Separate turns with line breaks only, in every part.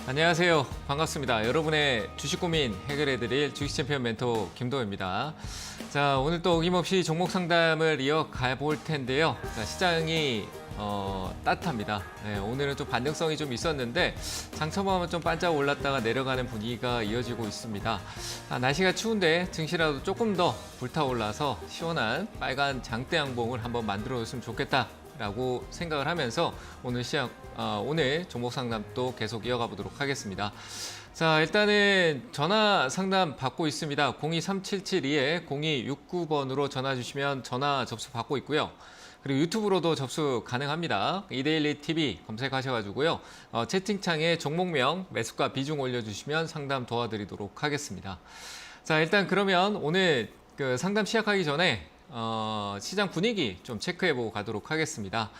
안녕하세요. 반갑습니다. 여러분의 주식 고민 해결해드릴 주식 챔피언 멘토 김도우입니다. 자, 오늘 또 어김없이 종목 상담을 이어가 볼 텐데요. 자, 시장이 따뜻합니다. 네, 오늘은 좀 반등성이 좀 있었는데 장초반은 좀 반짝 올랐다가 내려가는 분위기가 이어지고 있습니다. 날씨가 추운데 증시라도 조금 더 불타올라서 시원한 빨간 장대 양봉을 한번 만들어줬으면 좋겠다. 라고 생각을 하면서 오늘 종목 상담도 계속 이어가 보도록 하겠습니다. 자, 일단은 전화 상담 받고 있습니다. 023772-0269번으로 전화 주시면 전화 접수 받고 있고요. 그리고 유튜브로도 접수 가능합니다. 이데일리 TV 검색하셔가지고요. 채팅창에 종목명, 매수가 비중 올려주시면 상담 도와드리도록 하겠습니다. 자, 일단 그러면 오늘 그 상담 시작하기 전에 시장 분위기 좀 체크해보고 가도록 하겠습니다.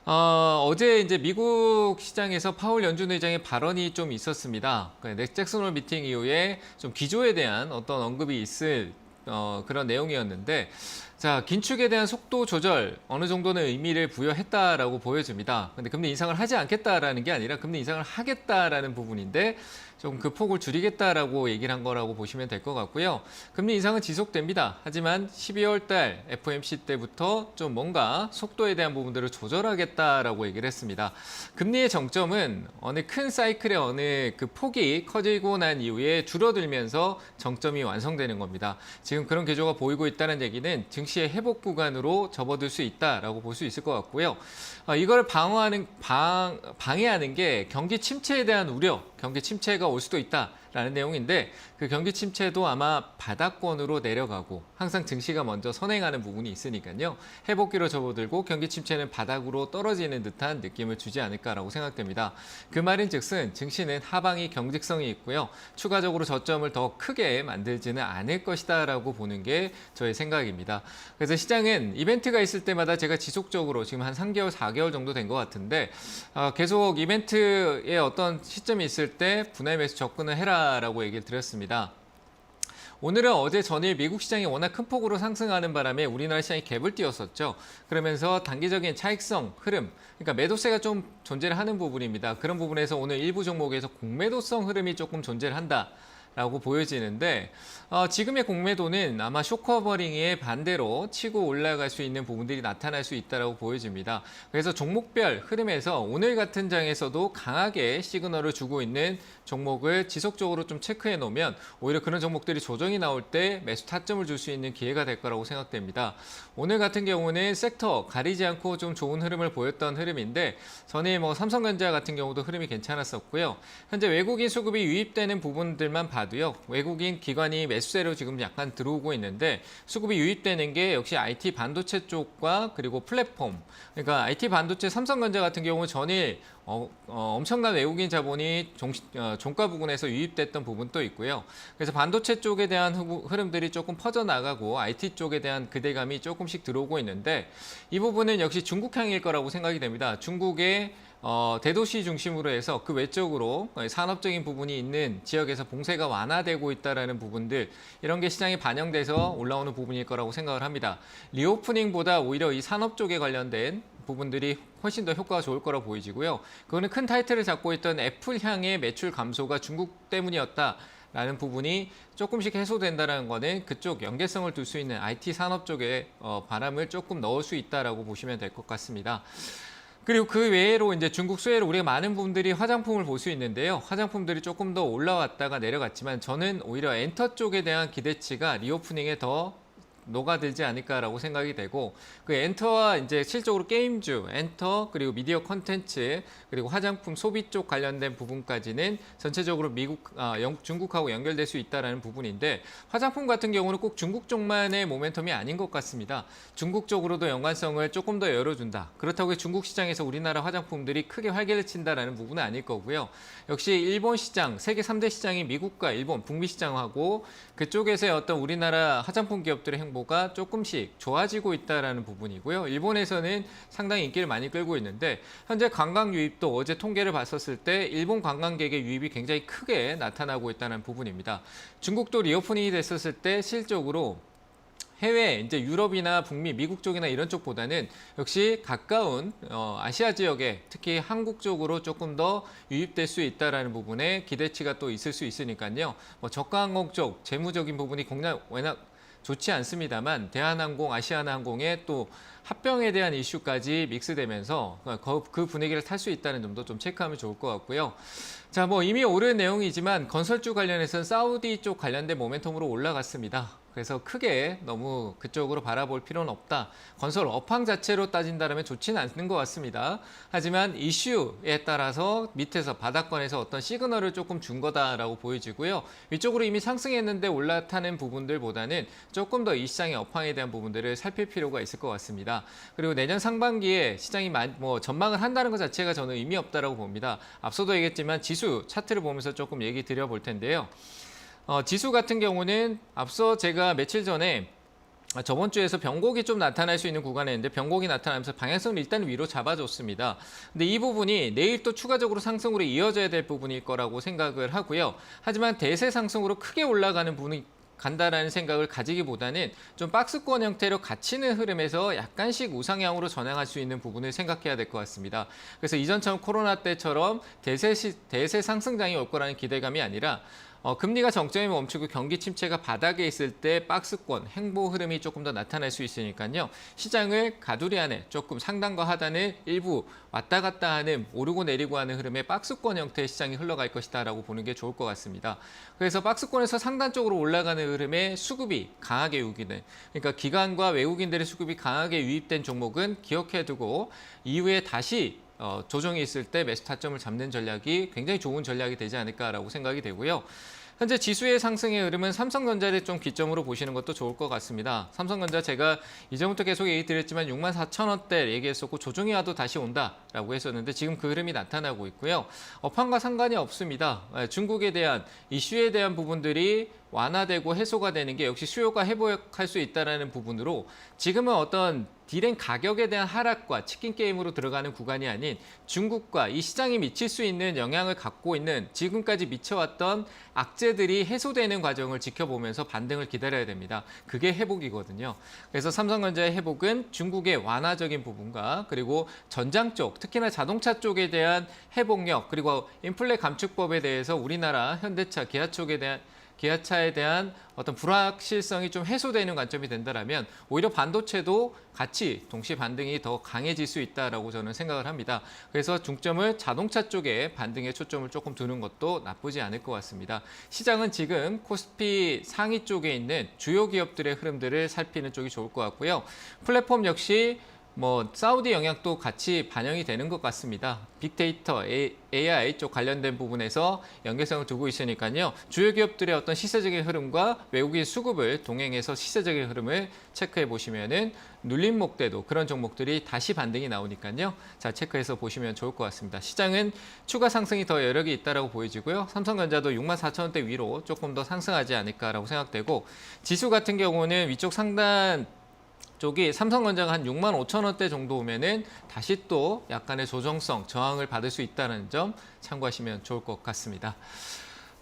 어제 이제 미국 시장에서 파월 연준 의장의 발언이 좀 있었습니다. 잭슨 홀 미팅 이후에 좀 기조에 대한 어떤 언급이 있을 그런 내용이었는데, 자, 긴축에 대한 속도 조절 어느 정도는 의미를 부여했다라고 보여집니다. 근데 금리 인상을 하지 않겠다라는 게 아니라 금리 인상을 하겠다라는 부분인데 좀 그 폭을 줄이겠다라고 얘기를 한 거라고 보시면 될 것 같고요. 금리 인상은 지속됩니다. 하지만 12월 달 FOMC 때부터 좀 뭔가 속도에 대한 부분들을 조절하겠다라고 얘기를 했습니다. 금리의 정점은 어느 큰 사이클의 어느 그 폭이 커지고 난 이후에 줄어들면서 정점이 완성되는 겁니다. 지금 그런 기조가 보이고 있다는 얘기는 증시의 회복 구간으로 접어들 수 있다라고 볼 수 있을 것 같고요. 이걸 방해하는 게 경기 침체에 대한 우려, 경기 침체가 올 수도 있다라는 내용인데 그 경기 침체도 아마 바닥권으로 내려가고 항상 증시가 먼저 선행하는 부분이 있으니까요. 회복기로 접어들고 경기 침체는 바닥으로 떨어지는 듯한 느낌을 주지 않을까라고 생각됩니다. 그 말인즉슨 증시는 하방이 경직성이 있고요. 추가적으로 저점을 더 크게 만들지는 않을 것이다라고 보는 게 저의 생각입니다. 그래서 시장은 이벤트가 있을 때마다 제가 지속적으로 지금 한 3개월, 4개월 정도 된 것 같은데 계속 이벤트의 어떤 시점이 있을 때 분할 매수 접근을 해라라고 얘기를 드렸습니다. 오늘은 어제 전일 미국 시장이 워낙 큰 폭으로 상승하는 바람에 우리나라 시장이 갭을 띄웠었죠. 그러면서 단기적인 차익성 흐름, 그러니까 매도세가 좀 존재를 하는 부분입니다. 그런 부분에서 오늘 일부 종목에서 공매도성 흐름이 조금 존재를 한다. 라고 보여지는데 지금의 공매도는 아마 쇼커버링의 반대로 치고 올라갈 수 있는 부분들이 나타날 수 있다고 보여집니다. 그래서 종목별 흐름에서 오늘 같은 장에서도 강하게 시그널을 주고 있는 종목을 지속적으로 좀 체크해 놓으면 오히려 그런 종목들이 조정이 나올 때 매수 타점을 줄 수 있는 기회가 될 거라고 생각됩니다. 오늘 같은 경우는 섹터 가리지 않고 좀 좋은 흐름을 보였던 흐름인데 전에 삼성전자 같은 경우도 흐름이 괜찮았었고요. 현재 외국인 수급이 유입되는 부분들만 봐도요. 외국인 기관이 매수세로 지금 약간 들어오고 있는데 수급이 유입되는 게 역시 IT 반도체 쪽과 그리고 플랫폼. 그러니까 IT 반도체 삼성전자 같은 경우 전일 엄청난 외국인 자본이 종가 부근에서 유입됐던 부분도 있고요. 그래서 반도체 쪽에 대한 흐름들이 조금 퍼져나가고 IT 쪽에 대한 기대감이 조금씩 들어오고 있는데 이 부분은 역시 중국향일 거라고 생각이 됩니다. 중국의 대도시 중심으로 해서 그 외적으로 산업적인 부분이 있는 지역에서 봉쇄가 완화되고 있다는 부분들 이런 게 시장에 반영돼서 올라오는 부분일 거라고 생각을 합니다. 리오프닝보다 오히려 이 산업 쪽에 관련된 부분들이 훨씬 더 효과가 좋을 거라 보이지고요. 그거는 큰 타이틀을 잡고 있던 애플향의 매출 감소가 중국 때문이었다. 라는 부분이 조금씩 해소된다는 거는 그쪽 연계성을 둘 수 있는 IT 산업 쪽에 바람을 조금 넣을 수 있다라고 보시면 될 것 같습니다. 그리고 그 외로 이제 중국 수혜로 우리가 많은 분들이 화장품을 볼 수 있는데요. 화장품들이 조금 더 올라왔다가 내려갔지만 저는 오히려 엔터 쪽에 대한 기대치가 리오프닝에 더 녹아들지 않을까라고 생각이 되고 그 엔터와 이제 실적으로 게임주, 엔터 그리고 미디어 콘텐츠 그리고 화장품 소비 쪽 관련된 부분까지는 전체적으로 중국하고 연결될 수 있다라는 부분인데 화장품 같은 경우는 꼭 중국 쪽만의 모멘텀이 아닌 것 같습니다. 중국 쪽으로도 연관성을 조금 더 열어준다. 그렇다고 중국 시장에서 우리나라 화장품들이 크게 활개를 친다라는 부분은 아닐 거고요. 역시 일본 시장, 세계 3대 시장이 미국과 일본, 북미 시장하고 그쪽에서의 어떤 우리나라 화장품 기업들의 행보가 조금씩 좋아지고 있다는 부분이고요. 일본에서는 상당히 인기를 많이 끌고 있는데 현재 관광 유입도 어제 통계를 봤었을 때 일본 관광객의 유입이 굉장히 크게 나타나고 있다는 부분입니다. 중국도 리오프닝이 됐었을 때 실적으로 해외, 이제 유럽이나 북미, 미국 쪽이나 이런 쪽보다는 역시 가까운 아시아 지역에 특히 한국 쪽으로 조금 더 유입될 수 있다라는 부분에 기대치가 또 있을 수 있으니까요. 뭐 저가 항공 쪽 재무적인 부분이 워낙 좋지 않습니다만 대한항공, 아시아나항공의 또 합병에 대한 이슈까지 믹스되면서 그 분위기를 탈 수 있다는 점도 좀 체크하면 좋을 것 같고요. 자, 뭐 이미 오른 내용이지만 건설주 관련해서는 사우디 쪽 관련된 모멘텀으로 올라갔습니다. 그래서 크게 너무 그쪽으로 바라볼 필요는 없다. 건설 업황 자체로 따진다면 좋지는 않는 것 같습니다. 하지만 이슈에 따라서 밑에서 바닥권에서 어떤 시그널을 조금 준 거다라고 보여지고요. 위쪽으로 이미 상승했는데 올라타는 부분들보다는 조금 더 이 시장의 업황에 대한 부분들을 살필 필요가 있을 것 같습니다. 그리고 내년 상반기에 시장이 뭐 전망을 한다는 것 자체가 저는 의미 없다라고 봅니다. 앞서도 얘기했지만 지수 차트를 보면서 조금 얘기 드려볼 텐데요. 지수 같은 경우는 앞서 제가 며칠 전에 저번 주에서 변곡이 좀 나타날 수 있는 구간에 있는데 변곡이 나타나면서 방향성을 일단 위로 잡아줬습니다. 근데 이 부분이 내일 또 추가적으로 상승으로 이어져야 될 부분일 거라고 생각을 하고요. 하지만 대세 상승으로 크게 올라가는 부분이 간다라는 생각을 가지기보다는 좀 박스권 형태로 갇히는 흐름에서 약간씩 우상향으로 전향할 수 있는 부분을 생각해야 될 것 같습니다. 그래서 이전처럼 코로나 때처럼 대세 상승장이 올 거라는 기대감이 아니라 금리가 정점에 멈추고 경기 침체가 바닥에 있을 때 박스권, 행보 흐름이 조금 더 나타날 수 있으니까요. 시장을 가두리 안에 조금 상단과 하단을 일부 왔다 갔다 하는 오르고 내리고 하는 흐름의 박스권 형태의 시장이 흘러갈 것이다라고 보는 게 좋을 것 같습니다. 그래서 박스권에서 상단 쪽으로 올라가는 흐름에 수급이 강하게 유입되는, 그러니까 기관과 외국인들의 수급이 강하게 유입된 종목은 기억해두고 이후에 다시 조정이 있을 때 매수 타점을 잡는 전략이 굉장히 좋은 전략이 되지 않을까라고 생각이 되고요. 현재 지수의 상승의 흐름은 삼성전자를 좀 기점으로 보시는 것도 좋을 것 같습니다. 삼성전자 제가 이전부터 계속 얘기 드렸지만 64,000원대 얘기했었고 조정이 와도 다시 온다라고 했었는데 지금 그 흐름이 나타나고 있고요. 업황과 상관이 없습니다. 중국에 대한 이슈에 대한 부분들이 완화되고 해소가 되는 게 역시 수요가 회복할 수 있다는 부분으로 지금은 어떤 디램 가격에 대한 하락과 치킨 게임으로 들어가는 구간이 아닌 중국과 이 시장이 미칠 수 있는 영향을 갖고 있는 지금까지 미쳐왔던 악재들이 해소되는 과정을 지켜보면서 반등을 기다려야 됩니다. 그게 회복이거든요. 그래서 삼성전자의 회복은 중국의 완화적인 부분과 그리고 전장 쪽, 특히나 자동차 쪽에 대한 회복력, 그리고 인플레 감축법에 대해서 우리나라 현대차, 기아차에 대한 어떤 불확실성이 좀 해소되는 관점이 된다면 오히려 반도체도 같이 동시 반등이 더 강해질 수 있다라고 저는 생각을 합니다. 그래서 중점을 자동차 쪽에 반등에 초점을 조금 두는 것도 나쁘지 않을 것 같습니다. 시장은 지금 코스피 상위 쪽에 있는 주요 기업들의 흐름들을 살피는 쪽이 좋을 것 같고요. 플랫폼 역시 사우디 영향도 같이 반영이 되는 것 같습니다. 빅데이터, AI 쪽 관련된 부분에서 연계성을 두고 있으니까요. 주요 기업들의 어떤 시세적인 흐름과 외국인 수급을 동행해서 시세적인 흐름을 체크해 보시면은 눌림목대도 그런 종목들이 다시 반등이 나오니까요. 자, 체크해서 보시면 좋을 것 같습니다. 시장은 추가 상승이 더 여력이 있다라고 보여지고요. 삼성전자도 64,000원대 위로 조금 더 상승하지 않을까라고 생각되고 지수 같은 경우는 위쪽 상단 쪽이 삼성전자가 한 65,000원대 정도 오면은 다시 또 약간의 조정성, 저항을 받을 수 있다는 점 참고하시면 좋을 것 같습니다.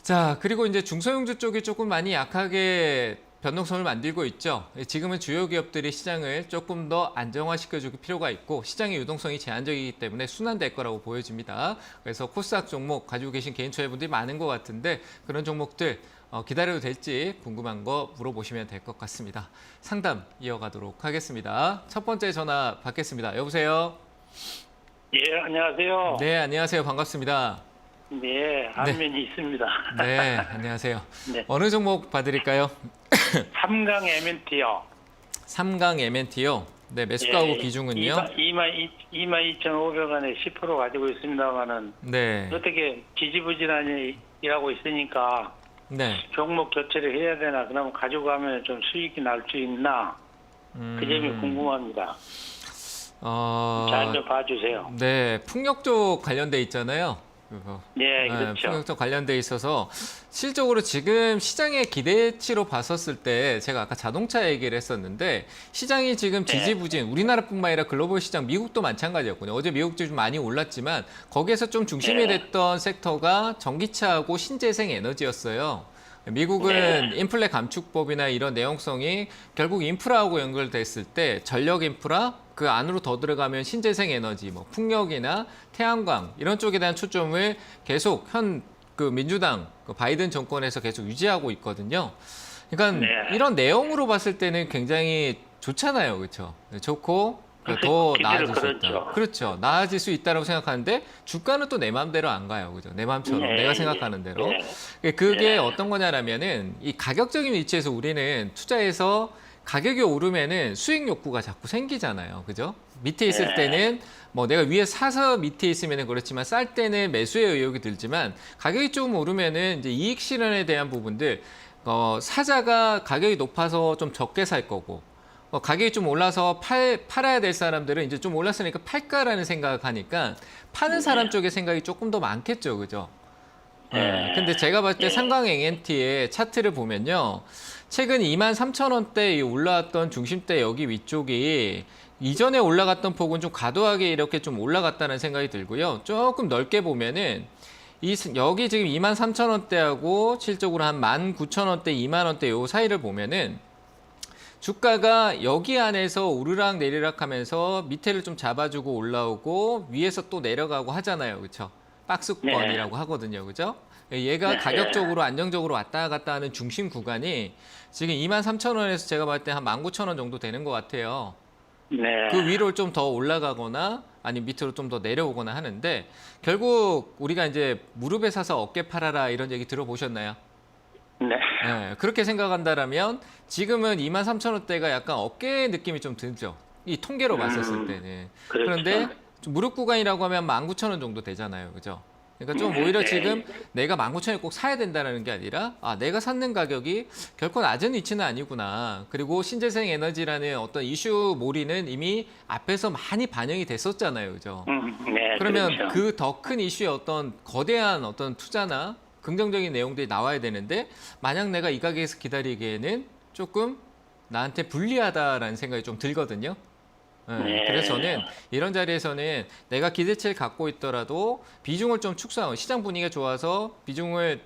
자, 그리고 이제 중소형주 쪽이 조금 많이 약하게 변동성을 만들고 있죠. 지금은 주요 기업들이 시장을 조금 더 안정화시켜줄 필요가 있고 시장의 유동성이 제한적이기 때문에 순환될 거라고 보여집니다. 그래서 코스닥 종목 가지고 계신 개인 투자분들이 많은 것 같은데 그런 종목들 기다려도 될지 궁금한 거 물어보시면 될 것 같습니다. 상담 이어가도록 하겠습니다. 첫 번째 전화 받겠습니다. 여보세요?
예, 안녕하세요.
네, 안녕하세요. 반갑습니다.
네, 안면이 있습니다.
네, 안녕하세요.
네.
어느 종목 봐드릴까요?
삼강 MNT요.
삼강 MNT요. 네, 매수가하고
예,
비중은요?
22,500원에 10% 가지고 있습니다만은
네.
어떻게 지지부진하니 일하고 있으니까
네.
종목 교체를 해야 되나 그러면 가지고 가면 좀 수익이 날 수 있나 그 점이 궁금합니다. 잘 좀 봐주세요.
네, 풍력 쪽 관련돼 있잖아요.
네, 그렇죠.
풍력적 관련돼 있어서 실적으로 지금 시장의 기대치로 봤었을 때 제가 아까 자동차 얘기를 했었는데 시장이 지금 지지부진 우리나라뿐만 아니라 글로벌 시장 미국도 마찬가지였거든요. 어제 미국도 좀 많이 올랐지만 거기에서 좀 중심이 됐던 섹터가 전기차하고 신재생 에너지였어요. 미국은 인플레 감축법이나 이런 내용성이 결국 인프라하고 연결됐을 때 전력 인프라 그 안으로 더 들어가면 신재생 에너지, 뭐 풍력이나 태양광 이런 쪽에 대한 초점을 계속 그 민주당 그 바이든 정권에서 계속 유지하고 있거든요. 그러니까
네.
이런 내용으로 봤을 때는 굉장히 좋잖아요, 그렇죠? 좋고
글쎄,
더
기대를
나아질 수 있다.
그렇죠.
그렇죠. 나아질 수 있다라고 생각하는데 주가는 또 내 마음대로 안 가요, 그죠? 내 마음처럼
네,
내가 생각하는 대로.
네.
그게
네.
어떤 거냐라면은 이 가격적인 위치에서 우리는 투자해서 가격이 오르면은 수익 욕구가 자꾸 생기잖아요, 그죠? 밑에 있을
네.
때는 뭐 내가 위에 사서 밑에 있으면은 그렇지만 쌀 때는 매수의 의욕이 들지만 가격이 조금 오르면은 이제 이익 실현에 대한 부분들 사자가 가격이 높아서 좀 적게 살 거고 가격이 좀 올라서 팔아야 될 사람들은 이제 좀 올랐으니까 팔까라는 생각을 하니까 파는 사람 쪽의 생각이 조금 더 많겠죠, 그죠? 네. 근데 제가 봤을 때 삼강 NT의 차트를 보면요. 최근 23,000원대 올라왔던 중심대 여기 위쪽이 이전에 올라갔던 폭은 좀 과도하게 이렇게 좀 올라갔다는 생각이 들고요. 조금 넓게 보면은 여기 지금 23,000원대하고 실적으로 한 19,000원대, 2만원대 요 사이를 보면은 주가가 여기 안에서 오르락 내리락 하면서 밑에를 좀 잡아주고 올라오고 위에서 또 내려가고 하잖아요. 그렇죠? 박스권이라고 하거든요. 그죠? 얘가
네.
가격적으로 안정적으로 왔다 갔다 하는 중심 구간이 지금 23,000원에서 제가 봤을 때 한 19,000원 정도 되는 것 같아요.
네.
그 위로 좀 더 올라가거나 아니면 밑으로 좀 더 내려오거나 하는데 결국 우리가 이제 무릎에 사서 어깨 팔아라 이런 얘기 들어보셨나요?
네.
네, 그렇게 생각한다라면 지금은 23,000원대가 약간 어깨 느낌이 좀 들죠. 이 통계로 봤었을 때는.
그렇죠.
그런데 좀 무릎 구간이라고 하면 19,000원 정도 되잖아요. 그죠? 그러니까 좀 오히려
네.
지금 내가 19,000원에 꼭 사야 된다는 게 아니라 내가 샀는 가격이 결코 낮은 위치는 아니구나. 그리고 신재생 에너지라는 어떤 이슈 몰이는 이미 앞에서 많이 반영이 됐었잖아요. 그죠?
네.
그러면
그렇죠.
그 더 큰 이슈의 어떤 거대한 어떤 투자나 긍정적인 내용들이 나와야 되는데 만약 내가 이 가격에서 기다리기에는 조금 나한테 불리하다라는 생각이 좀 들거든요.
네.
그래서 저는 이런 자리에서는 내가 기대치를 갖고 있더라도 비중을 좀 축소하고 시장 분위기가 좋아서 비중을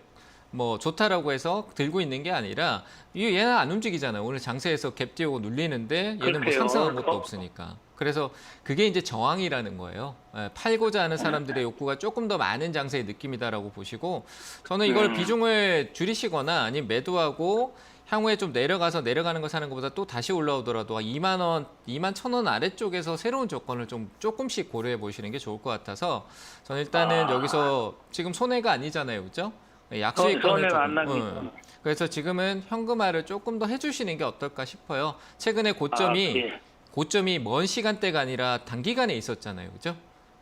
뭐 좋다라고 해서 들고 있는 게 아니라 얘는 안 움직이잖아요. 오늘 장세에서 갭 띄우고 눌리는데 얘는 뭐
그렇게요.
상승한 것도 없으니까. 그래서 그게 이제 저항이라는 거예요. 팔고자 하는 사람들의 욕구가 조금 더 많은 장세의 느낌이다라고 보시고 저는 이걸 비중을 줄이시거나 아니면 매도하고 향후에 좀 내려가는 거 사는 것보다 또 다시 올라오더라도 2만 원, 2만 1,000원 아래쪽에서 새로운 조건을 좀 조금씩 고려해 보시는 게 좋을 것 같아서 저는 일단은 여기서 지금 손해가 아니잖아요. 그죠? 약수익권을
손해가 안
조금.
나니까.
그래서 지금은 현금화를 조금 더 해주시는 게 어떨까 싶어요. 최근에 고점이 먼 시간대가 아니라 단기간에 있었잖아요. 그죠?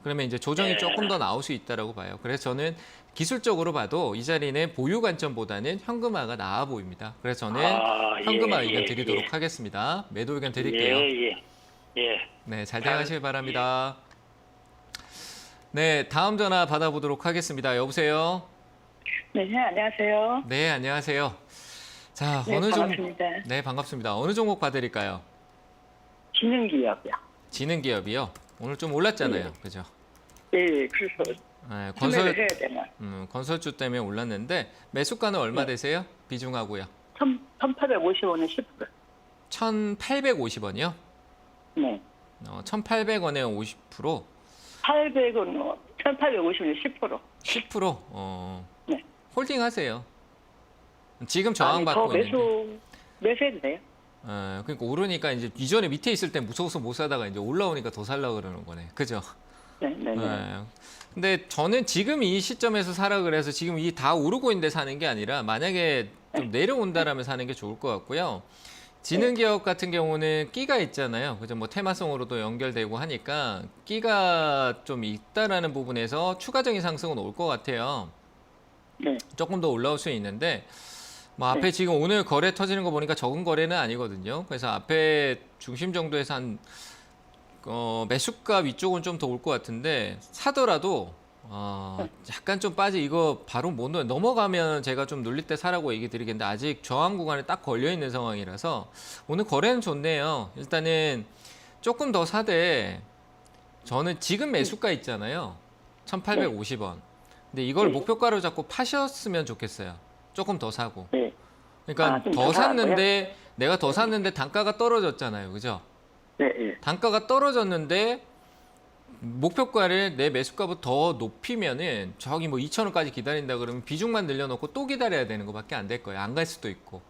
그러면 이제 조정이
네.
조금 더 나올 수 있다라고 봐요. 그래서 저는 기술적으로 봐도 이 자리는 보유 관점보다는 현금화가 나아 보입니다. 그래서 저는 현금화 의견 드리도록 하겠습니다. 매도 의견 드릴게요.
예.
네, 잘 대응하시길 바랍니다. 네, 다음 전화 받아보도록 하겠습니다. 여보세요?
네, 안녕하세요.
네, 안녕하세요. 자,
네, 반갑습니다.
네, 반갑습니다. 어느 종목 봐드릴까요?
지능기업이요.
지능기업이요. 오늘 좀 올랐잖아요. 그죠?
네, 그래서
네,
구매를 해야 되나?
건설주 때문에 올랐는데 매수가는 얼마 되세요? 비중하고요.
1,850원에 10%.
1,850원이요?
네.
1,800원에 50%?
800원, 1,850원에 10%.
10%?
네.
홀딩 하세요. 지금 저항받고
더
있는데.
매수해도 돼요?
그러니까 오르니까 이제 이전에 밑에 있을 때 무서워서 못 사다가 이제 올라오니까 더 살라 그러는 거네. 그죠?
네.
근데 저는 지금 이 시점에서 사라 그래서 지금 이 다 오르고 있는데 사는 게 아니라 만약에 좀 내려온다라면 사는 게 좋을 것 같고요. 지능기업 같은 경우는 끼가 있잖아요. 그죠? 뭐 테마성으로도 연결되고 하니까 끼가 좀 있다라는 부분에서 추가적인 상승은 올 것 같아요.
네.
조금 더 올라올 수 있는데 뭐 앞에 지금 오늘 거래 터지는 거 보니까 적은 거래는 아니거든요. 그래서 앞에 중심 정도에서 한 매수가 위쪽은 좀 더 올 것 같은데 사더라도 약간 좀 이거 바로 못 넘어가면 제가 좀 눌릴 때 사라고 얘기 드리겠는데 아직 저항 구간에 딱 걸려 있는 상황이라서 오늘 거래는 좋네요. 일단은 조금 더 사되 저는 지금 매수가 있잖아요. 1,850원. 근데 이걸 목표가로 잡고 파셨으면 좋겠어요. 조금 더 사고.
네.
그러니까
좀
더
더 사라고요?
샀는데 내가 더 샀는데 단가가 떨어졌잖아요. 그죠?
네, 예.
단가가 떨어졌는데 목표가를 내 매수가보다 더 높이면은 저기 뭐 2,000원까지 기다린다 그러면 비중만 늘려놓고 또 기다려야 되는 것밖에 안 될 거예요. 안 갈 수도 있고.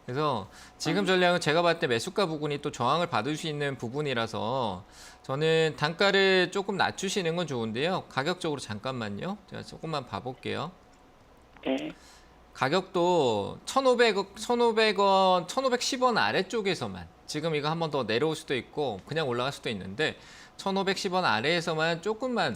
그래서 지금 전략은 제가 봤을 때 매수가 부분이 또 저항을 받을 수 있는 부분이라서 저는 단가를 조금 낮추시는 건 좋은데요. 가격적으로 잠깐만요. 제가 조금만 봐볼게요.
네.
가격도 1,500원, 1,510원 아래쪽에서만 지금 이거 한 번 더 내려올 수도 있고 그냥 올라갈 수도 있는데 1,510원 아래에서만 조금만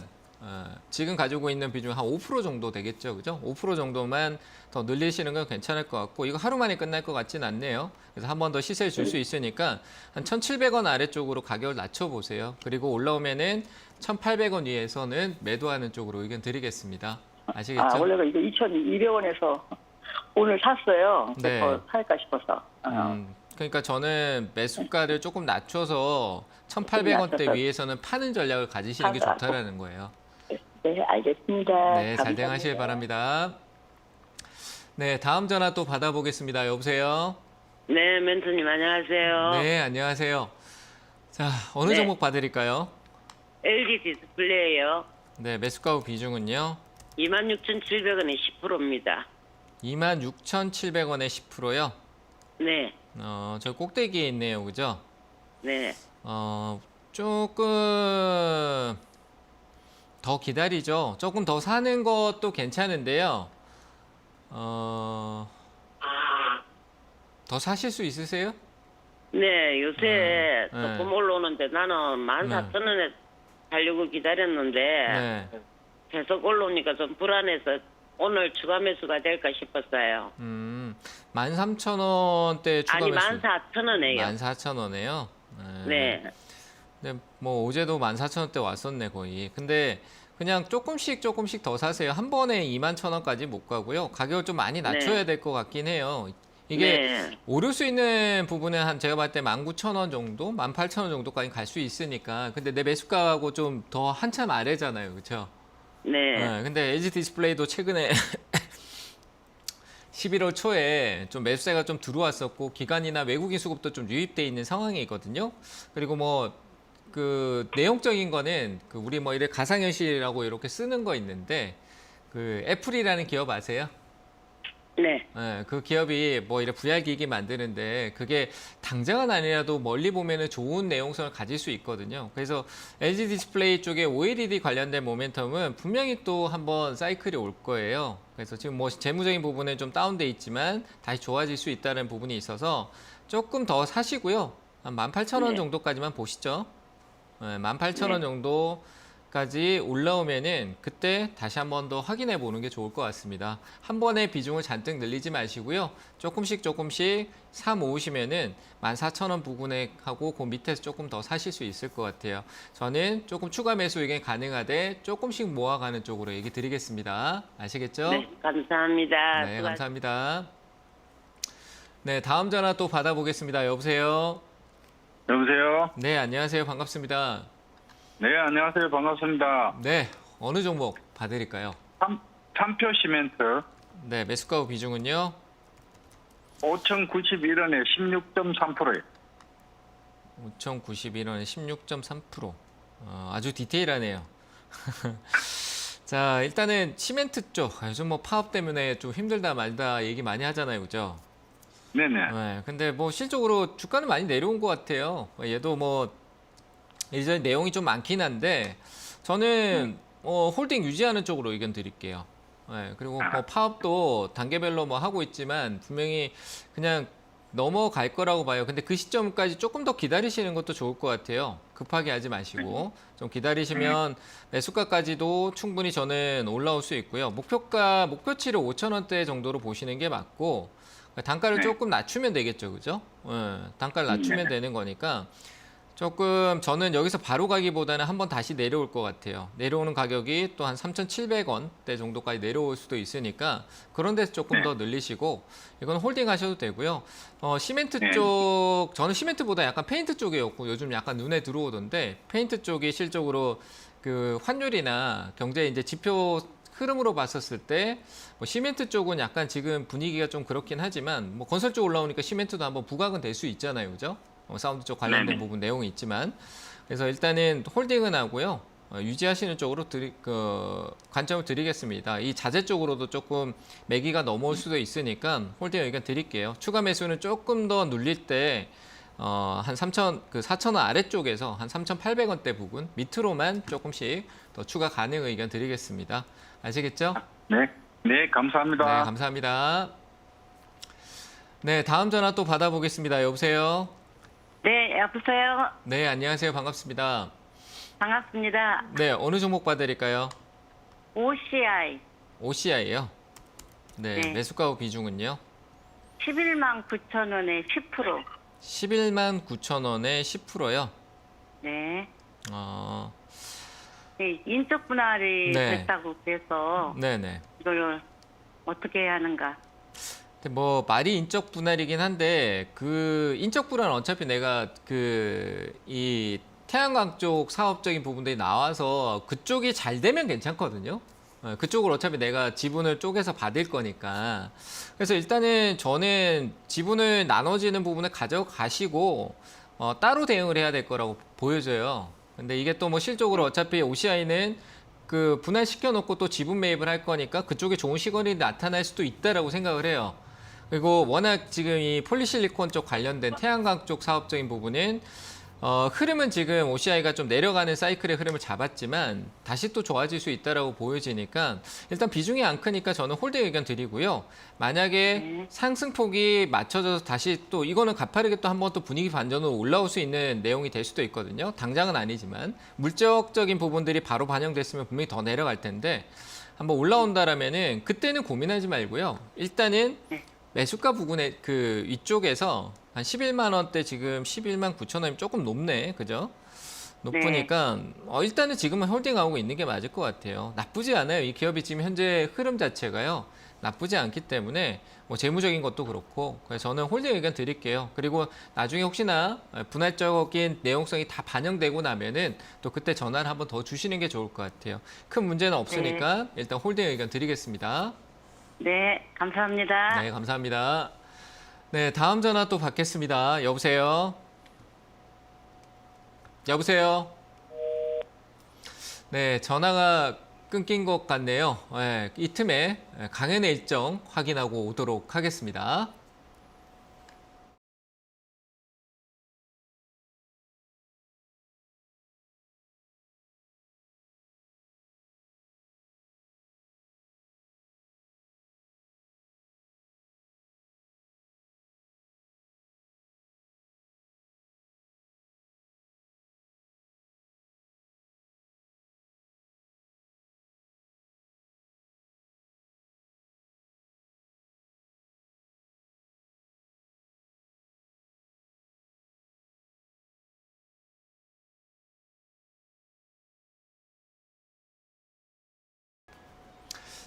지금 가지고 있는 비중 한 5% 정도 되겠죠. 그죠? 5% 정도만 더 늘리시는 건 괜찮을 것 같고 이거 하루 만에 끝날 것 같진 않네요. 그래서 한 번 더 시세를 줄 수 있으니까 한 1,700원 아래쪽으로 가격을 낮춰보세요. 그리고 올라오면은 1,800원 위에서는 매도하는 쪽으로 의견 드리겠습니다. 아시겠죠?
원래가 이거 2,200원에서 오늘 샀어요.
네.
더 살까 싶어서.
그러니까 저는 매수가를 조금 낮춰서 1,800원대
낮춰서.
위에서는 파는 전략을 가지시는 게 좋다라는 거예요.
네, 알겠습니다.
네, 잘
감사합니다.
대응하시길 바랍니다. 네, 다음 전화 또 받아보겠습니다. 여보세요?
네, 멘토님 안녕하세요.
네, 안녕하세요. 자, 어느
네.
종목 봐드릴까요?
LG 디스플레이요.
네, 매수가 비중은요?
26,700원에 10%입니다.
26,700원에 10%요?
네,
저 꼭대기에 있네요. 그죠?
네.
조금 더 기다리죠. 조금 더 사는 것도 괜찮은데요. 더 사실 수 있으세요?
네, 요새
네.
조금 올라오는데 나는 14,000원에 살려고 기다렸는데
네.
계속 올라오니까 좀 불안해서 오늘 추가 매수가 될까 싶었어요.
13,000원대 추가
아니,
매수.
14,000원에요.
14,000원에요?
네.
근데 뭐 어제도 14,000원대 왔었네 거의. 근데 그냥 조금씩 더 사세요. 한 번에 21,000원까지 못 가고요. 가격을 좀 많이 낮춰야 될 것 같긴 해요. 이게
네.
오를 수 있는 부분은 한 제가 봤을 때 19,000원 정도, 18,000원 정도까지 갈 수 있으니까. 근데 내 매수가하고 좀 더 한참 아래잖아요. 그렇죠?
네.
근데 LG 디스플레이도 최근에 11월 초에 좀 매수세가 좀 들어왔었고 기관이나 외국인 수급도 좀 유입돼 있는 상황이거든요. 그리고 뭐 그 내용적인 거는 그 우리 뭐 이래 가상현실이라고 이렇게 쓰는 거 있는데 그 애플이라는 기업 아세요?
네.
그 기업이 뭐 이래 VR 기기 만드는데 그게 당장은 아니라도 멀리 보면은 좋은 내용성을 가질 수 있거든요. 그래서 LG 디스플레이 쪽에 OLED 관련된 모멘텀은 분명히 또 한번 사이클이 올 거예요. 그래서 지금 뭐 재무적인 부분은 좀 다운돼 있지만 다시 좋아질 수 있다는 부분이 있어서 조금 더 사시고요. 한 18,000원
네.
정도까지만 보시죠. 18,000원 정도까지 올라오면은 그때 다시 한 번 더 확인해 보는 게 좋을 것 같습니다. 한 번에 비중을 잔뜩 늘리지 마시고요. 조금씩 사 모으시면은 14,000원 부근에 하고 그 밑에서 조금 더 사실 수 있을 것 같아요. 저는 조금 추가 매수 의견 가능하되 조금씩 모아가는 쪽으로 얘기 드리겠습니다. 아시겠죠?
네, 감사합니다.
네, 감사합니다. 네, 다음 전화 또 받아보겠습니다. 여보세요?
여보세요?
네, 안녕하세요. 반갑습니다.
네, 안녕하세요. 반갑습니다.
네, 어느 종목 봐드릴까요?
삼표 시멘트
네, 매수가 비중은요?
5,091원에 16.3%예요.
5,091원에 16.3%. 아주 디테일하네요. 자, 일단은 시멘트 쪽 요즘 뭐 파업 때문에 좀 힘들다 말다 얘기 많이 하잖아요, 그죠?
네네.
네, 근데 뭐 실적으로 주가는 많이 내려온 것 같아요. 얘도 뭐 이제 내용이 좀 많긴 한데 저는 홀딩 유지하는 쪽으로 의견 드릴게요. 네, 그리고 뭐 파업도 단계별로 뭐 하고 있지만 분명히 그냥 넘어갈 거라고 봐요. 근데 그 시점까지 조금 더 기다리시는 것도 좋을 것 같아요. 급하게 하지 마시고 좀 기다리시면 매수가까지도 충분히 저는 올라올 수 있고요. 목표치를 5,000원대 정도로 보시는 게 맞고 단가를
네.
조금 낮추면 되겠죠, 그죠? 단가를 낮추면 되는 거니까 조금 저는 여기서 바로 가기보다는 한번 다시 내려올 것 같아요. 내려오는 가격이 또 한 3,700원대 정도까지 내려올 수도 있으니까 그런 데서 조금 더 늘리시고 이건 홀딩 하셔도 되고요. 시멘트 쪽 저는 시멘트보다 약간 페인트 쪽이었고 요즘 약간 눈에 들어오던데 페인트 쪽이 실적으로 그 환율이나 경제 이제 지표 흐름으로 봤었을 때 뭐 시멘트 쪽은 약간 지금 분위기가 좀 그렇긴 하지만 뭐 건설 쪽 올라오니까 시멘트도 한번 부각은 될 수 있잖아요, 그죠? 사운드 쪽 관련된
네네.
부분 내용이 있지만 그래서 일단은 홀딩은 하고요. 유지하시는 쪽으로 관점을 드리겠습니다. 이 자재 쪽으로도 조금 매기가 넘어올 수도 있으니까 홀딩 의견 드릴게요. 추가 매수는 조금 더 눌릴 때 한 4,000원 아래쪽에서 한 3,800원대 부근 밑으로만 조금씩 더 추가 가능 의견 드리겠습니다. 아시겠죠?
네, 네, 감사합니다.
네, 감사합니다. 네, 다음 전화 또 받아보겠습니다. 여보세요?
네, 여보세요.
네, 안녕하세요. 반갑습니다.
반갑습니다.
네, 어느 종목 봐드릴까요?
OCI
OCI요? 네,
네.
매수가 비중은요?
11만 9천 원에 10%.
11만 9천 원에 10%요?
네.
어,
네, 인적 분할이
네.
됐다고 그래서
네네.
이걸 어떻게 해야 하는가?
근데 뭐 말이 인적 분할이긴 한데 그 인적 분할은 어차피 내가 이 태양광 쪽 사업적인 부분들이 나와서 그쪽이 잘 되면 괜찮거든요. 그쪽을 어차피 내가 지분을 쪼개서 받을 거니까. 그래서 일단은 저는 지분을 나눠지는 부분을 가져가시고 따로 대응을 해야 될 거라고 보여져요. 근데 이게 또 뭐 실적으로 어차피 OCI는 그 분할시켜 놓고 또 지분 매입을 할 거니까 그쪽에 좋은 시그널이 나타날 수도 있다라고 생각을 해요. 그리고 워낙 지금 이 폴리실리콘 쪽 관련된 태양광 쪽 사업적인 부분은 흐름은 지금 OCI가 좀 내려가는 사이클의 흐름을 잡았지만 다시 또 좋아질 수 있다라고 보여지니까 일단 비중이 안 크니까 저는 홀딩 의견 드리고요. 만약에 상승폭이 맞춰져서 다시 또 이거는 가파르게 또 한번 또 분위기 반전으로 올라올 수 있는 내용이 될 수도 있거든요. 당장은 아니지만 물적적인 부분들이 바로 반영됐으면 분명히 더 내려갈 텐데 한번 올라온다라면은 그때는 고민하지 말고요. 일단은 매수가 부분에 그 위쪽에서 한 11만 원대 지금 11만 9천 원이면 조금 높네. 그죠? 높으니까 일단은 지금은 홀딩하고 있는 게 맞을 것 같아요. 나쁘지 않아요. 이 기업이 지금 현재 흐름 자체가요. 나쁘지 않기 때문에 뭐 재무적인 것도 그렇고 그래서 저는 홀딩 의견 드릴게요. 그리고 나중에 혹시나 분할적인 내용성이 다 반영되고 나면은 또 그때 전화를 한번 더 주시는 게 좋을 것 같아요. 큰 문제는 없으니까 일단 홀딩 의견 드리겠습니다.
네, 감사합니다.
네, 감사합니다. 네, 다음 전화 또 받겠습니다. 여보세요? 여보세요? 네, 전화가 끊긴 것 같네요. 네, 이 틈에 강연의 일정 확인하고 오도록 하겠습니다.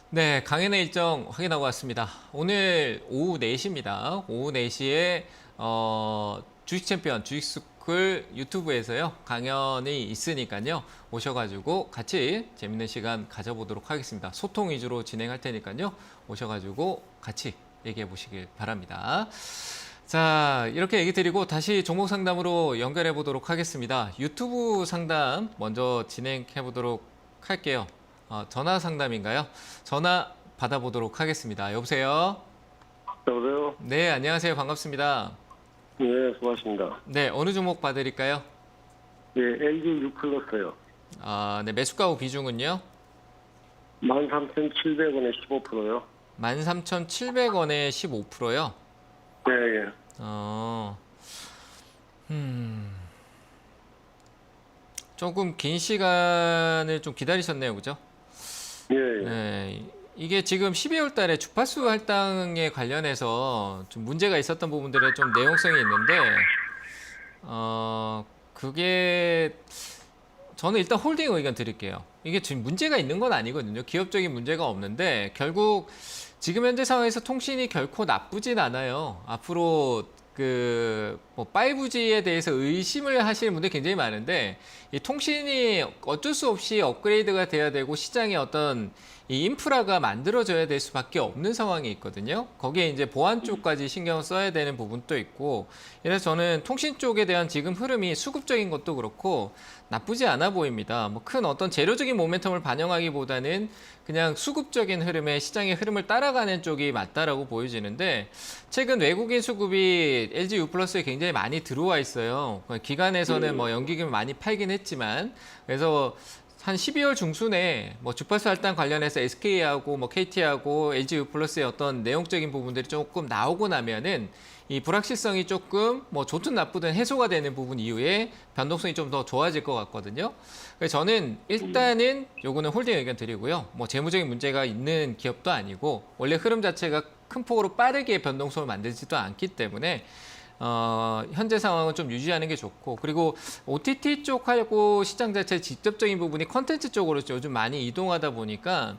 네, 강연의 일정 확인하고 왔습니다. 오늘 오후 4시입니다. 오후 4시에 주식 챔피언 주식스쿨 유튜브에서요. 강연이 있으니까요. 오셔가지고 같이 재밌는 시간 가져보도록 하겠습니다. 소통 위주로 진행할 테니까요. 오셔가지고 같이 얘기해 보시길 바랍니다. 자, 이렇게 얘기 드리고 다시 종목 상담으로 연결해 보도록 하겠습니다. 유튜브 상담 먼저 진행해 보도록 할게요. 전화 상담인가요? 전화 받아보도록 하겠습니다. 여보세요?
여보세요?
네, 안녕하세요. 반갑습니다.
네, 수고하십니다.
네, 어느 종목 봐드릴까요?
예, LG U+요.
네, 매수가후 비중은요?
13,700원에 15%요.
13,700원에 15%요?
네, 예.
조금 긴 시간을 좀 기다리셨네요. 그죠?
예, 예.
네, 이게 지금 12월 달에 주파수 할당에 관련해서 좀 문제가 있었던 부분들에 좀 내용성이 있는데, 그게 저는 일단 홀딩 의견 드릴게요. 이게 지금 문제가 있는 건 아니거든요. 기업적인 문제가 없는데, 결국 지금 현재 상황에서 통신이 결코 나쁘진 않아요. 앞으로 뭐 5G에 대해서 의심을 하시는 분들이 굉장히 많은데 이 통신이 어쩔 수 없이 업그레이드가 돼야 되고 시장의 어떤 이 인프라가 만들어져야 될 수밖에 없는 상황이 있거든요. 거기에 이제 보안 쪽까지 신경을 써야 되는 부분도 있고, 이래서 저는 통신 쪽에 대한 지금 흐름이 수급적인 것도 그렇고 나쁘지 않아 보입니다. 뭐 큰 어떤 재료적인 모멘텀을 반영하기보다는 그냥 수급적인 흐름에 시장의 흐름을 따라가는 쪽이 맞다라고 보여지는데, 최근 외국인 수급이 LG U+에 굉장히 많이 들어와 있어요. 기관에서는 뭐 연기금 많이 팔긴 했지만, 그래서 한 12월 중순에 뭐 주파수 할당 관련해서 SK하고 뭐 KT하고 LG U+의 어떤 내용적인 부분들이 조금 나오고 나면은 이 불확실성이 조금 뭐 좋든 나쁘든 해소가 되는 부분 이후에 변동성이 좀 더 좋아질 것 같거든요. 그래서 저는 일단은 요거는 홀딩 의견 드리고요. 뭐 재무적인 문제가 있는 기업도 아니고 원래 흐름 자체가 큰 폭으로 빠르게 변동성을 만들지도 않기 때문에 현재 상황은 좀 유지하는 게 좋고, 그리고 OTT 쪽하고 시장 자체 직접적인 부분이 컨텐츠 쪽으로 요즘 많이 이동하다 보니까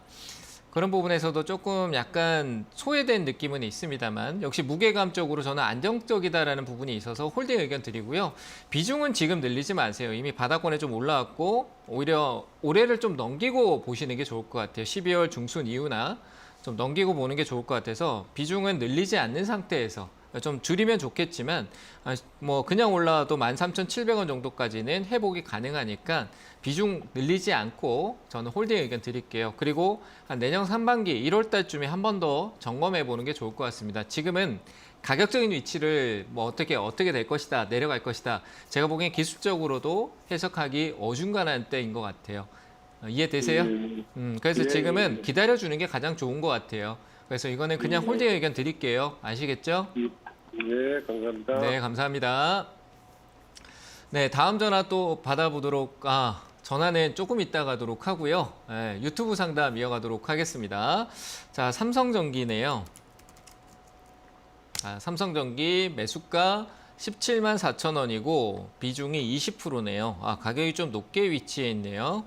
그런 부분에서도 조금 약간 소외된 느낌은 있습니다만, 역시 무게감적으로 저는 안정적이다라는 부분이 있어서 홀딩 의견 드리고요. 비중은 지금 늘리지 마세요. 이미 바닥권에 좀 올라왔고 오히려 올해를 좀 넘기고 보시는 게 좋을 것 같아요. 12월 중순 이후나 좀 넘기고 보는 게 좋을 것 같아서 비중은 늘리지 않는 상태에서 좀 줄이면 좋겠지만 뭐 그냥 올라와도 13,700원 정도까지는 회복이 가능하니까 비중 늘리지 않고 저는 홀딩 의견 드릴게요. 그리고 한 내년 상반기 1월 달쯤에 한 번 더 점검해 보는 게 좋을 것 같습니다. 지금은 가격적인 위치를 뭐 어떻게 될 것이다, 내려갈 것이다. 제가 보기엔 기술적으로도 해석하기 어중간한 때인 것 같아요. 이해되세요? 그래서 지금은 기다려주는 게 가장 좋은 것 같아요. 그래서 이거는 그냥 홀딩 의견 드릴게요. 아시겠죠?
네, 감사합니다.
네, 감사합니다. 네, 다음 전화 또 받아보도록, 전화는 조금 이따 가도록 하고요. 네, 유튜브 상담 이어가도록 하겠습니다. 자, 삼성전기네요. 삼성전기 매수가 17만 4천 원이고 비중이 20%네요. 가격이 좀 높게 위치해 있네요.